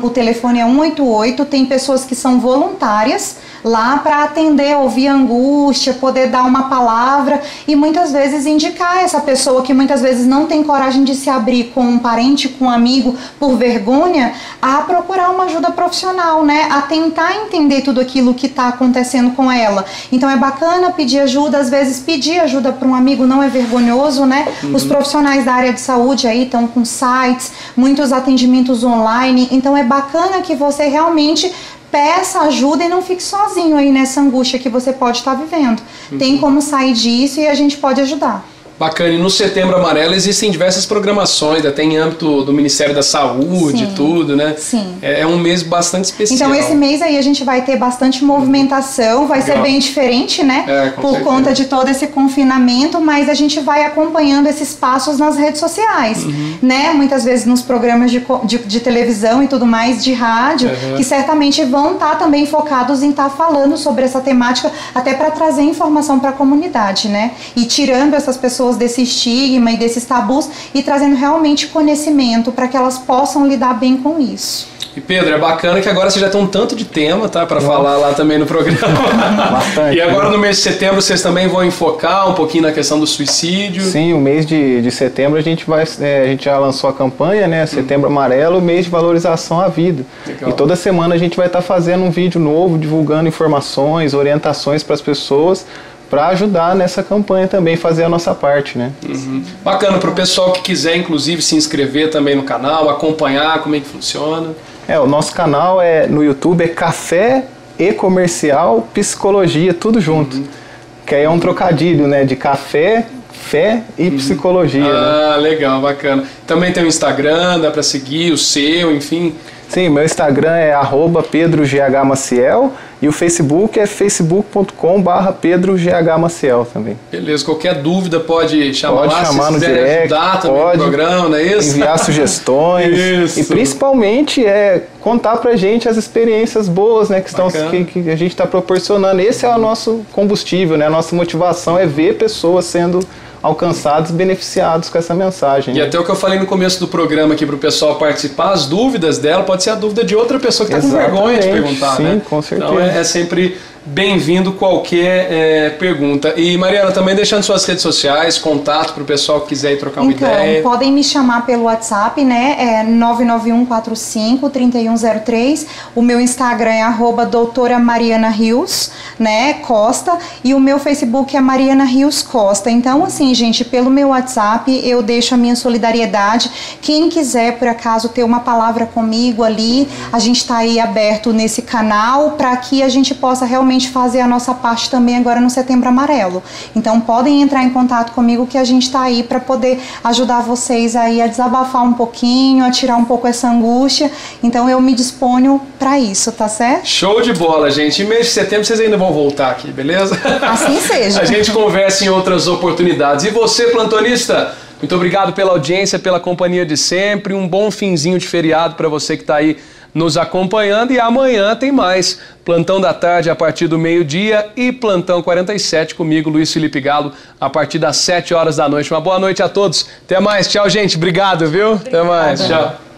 o telefone é 188, tem pessoas que são voluntárias lá para atender, ouvir a angústia, poder dar uma palavra e muitas vezes indicar essa pessoa que muitas vezes não tem coragem de se abrir com um parente, com um amigo, por vergonha, a procurar uma ajuda profissional, né? A tentar entender tudo aquilo que está acontecendo com ela. Então é bacana pedir ajuda, às vezes pedir ajuda para um amigo não é vergonhoso, né? Os profissionais da área de saúde aí estão com sites, muitos atendimentos online, então é bacana que você realmente peça ajuda e não fique sozinho aí nessa angústia que você pode estar vivendo. Tem como sair disso e a gente pode ajudar. Bacana, e no Setembro Amarelo existem diversas programações, até em âmbito do Ministério da Saúde, Sim, tudo, né? Sim. É um mês bastante especial. Então esse mês aí a gente vai ter bastante movimentação, vai ser bem diferente, né? Por conta de todo esse confinamento, mas a gente vai acompanhando esses passos nas redes sociais, né? Muitas vezes nos programas de televisão e tudo mais, de rádio, que certamente vão estar também focados em estar falando sobre essa temática, até para trazer informação para a comunidade, né? E tirando essas pessoas desse estigma e desses tabus e trazendo realmente conhecimento para que elas possam lidar bem com isso. E Pedro, é bacana que agora você já tem um tanto de tema, tá, para falar lá também no programa. Bastante. E agora no mês de setembro vocês também vão enfocar um pouquinho na questão do suicídio. Sim, o mês de setembro a gente já lançou a campanha, né, Setembro Amarelo, mês de valorização à vida. Legal. E toda semana a gente vai estar fazendo um vídeo novo, divulgando informações, orientações para as pessoas, para ajudar nessa campanha também, fazer a nossa parte, né? Bacana, para o pessoal que quiser, inclusive, se inscrever também no canal, acompanhar como é que funciona. O nosso canal no YouTube é Café e Comercial Psicologia, tudo junto. Que aí é um trocadilho, né? De café, fé e psicologia. Ah, né? Legal, bacana. Também tem o Instagram, dá para seguir, o seu, enfim. Sim, meu Instagram é @PedroGHMaciel e o Facebook é facebook.com/PedroGHMaciel também. Beleza, qualquer dúvida pode chamar lá, chamar se no quiser direct, ajudar também pode no programa, não é isso? Enviar sugestões. Isso. E principalmente contar pra gente as experiências boas, né, que a gente está proporcionando. Esse é o nosso combustível, né? A nossa motivação é ver pessoas sendo alcançados, beneficiados com essa mensagem. E até o que eu falei no começo do programa aqui para o pessoal participar, as dúvidas dela pode ser a dúvida de outra pessoa que está com vergonha de perguntar, sim, né? Com certeza. Então é sempre bem-vindo qualquer pergunta. E Mariana, também deixando suas redes sociais, contato para o pessoal que quiser ir trocar uma ideia. Então, podem me chamar pelo WhatsApp, né? 99145-3103. O meu Instagram é @doutora Mariana Rios, né? Costa. E o meu Facebook é Mariana Rios Costa. Então, assim, gente, pelo meu WhatsApp eu deixo a minha solidariedade. Quem quiser, por acaso, ter uma palavra comigo ali, a gente está aí aberto nesse canal para que a gente possa realmente fazer a nossa parte também agora no Setembro Amarelo. Então podem entrar em contato comigo que a gente está aí para poder ajudar vocês aí a desabafar um pouquinho, a tirar um pouco essa angústia. Então eu me disponho para isso, tá certo? Show de bola, gente. Em mês de setembro vocês ainda vão voltar aqui, beleza? Assim seja. A gente conversa em outras oportunidades. E você, plantonista? Muito obrigado pela audiência, pela companhia de sempre. Um bom finzinho de feriado para você que está aí nos acompanhando, e amanhã tem mais Plantão da Tarde a partir do meio-dia e Plantão 47 comigo, Luiz Felipe Galo, a partir das 7 horas da noite. Uma boa noite a todos. Até mais. Tchau, gente. Obrigado, viu? Até mais. Tchau.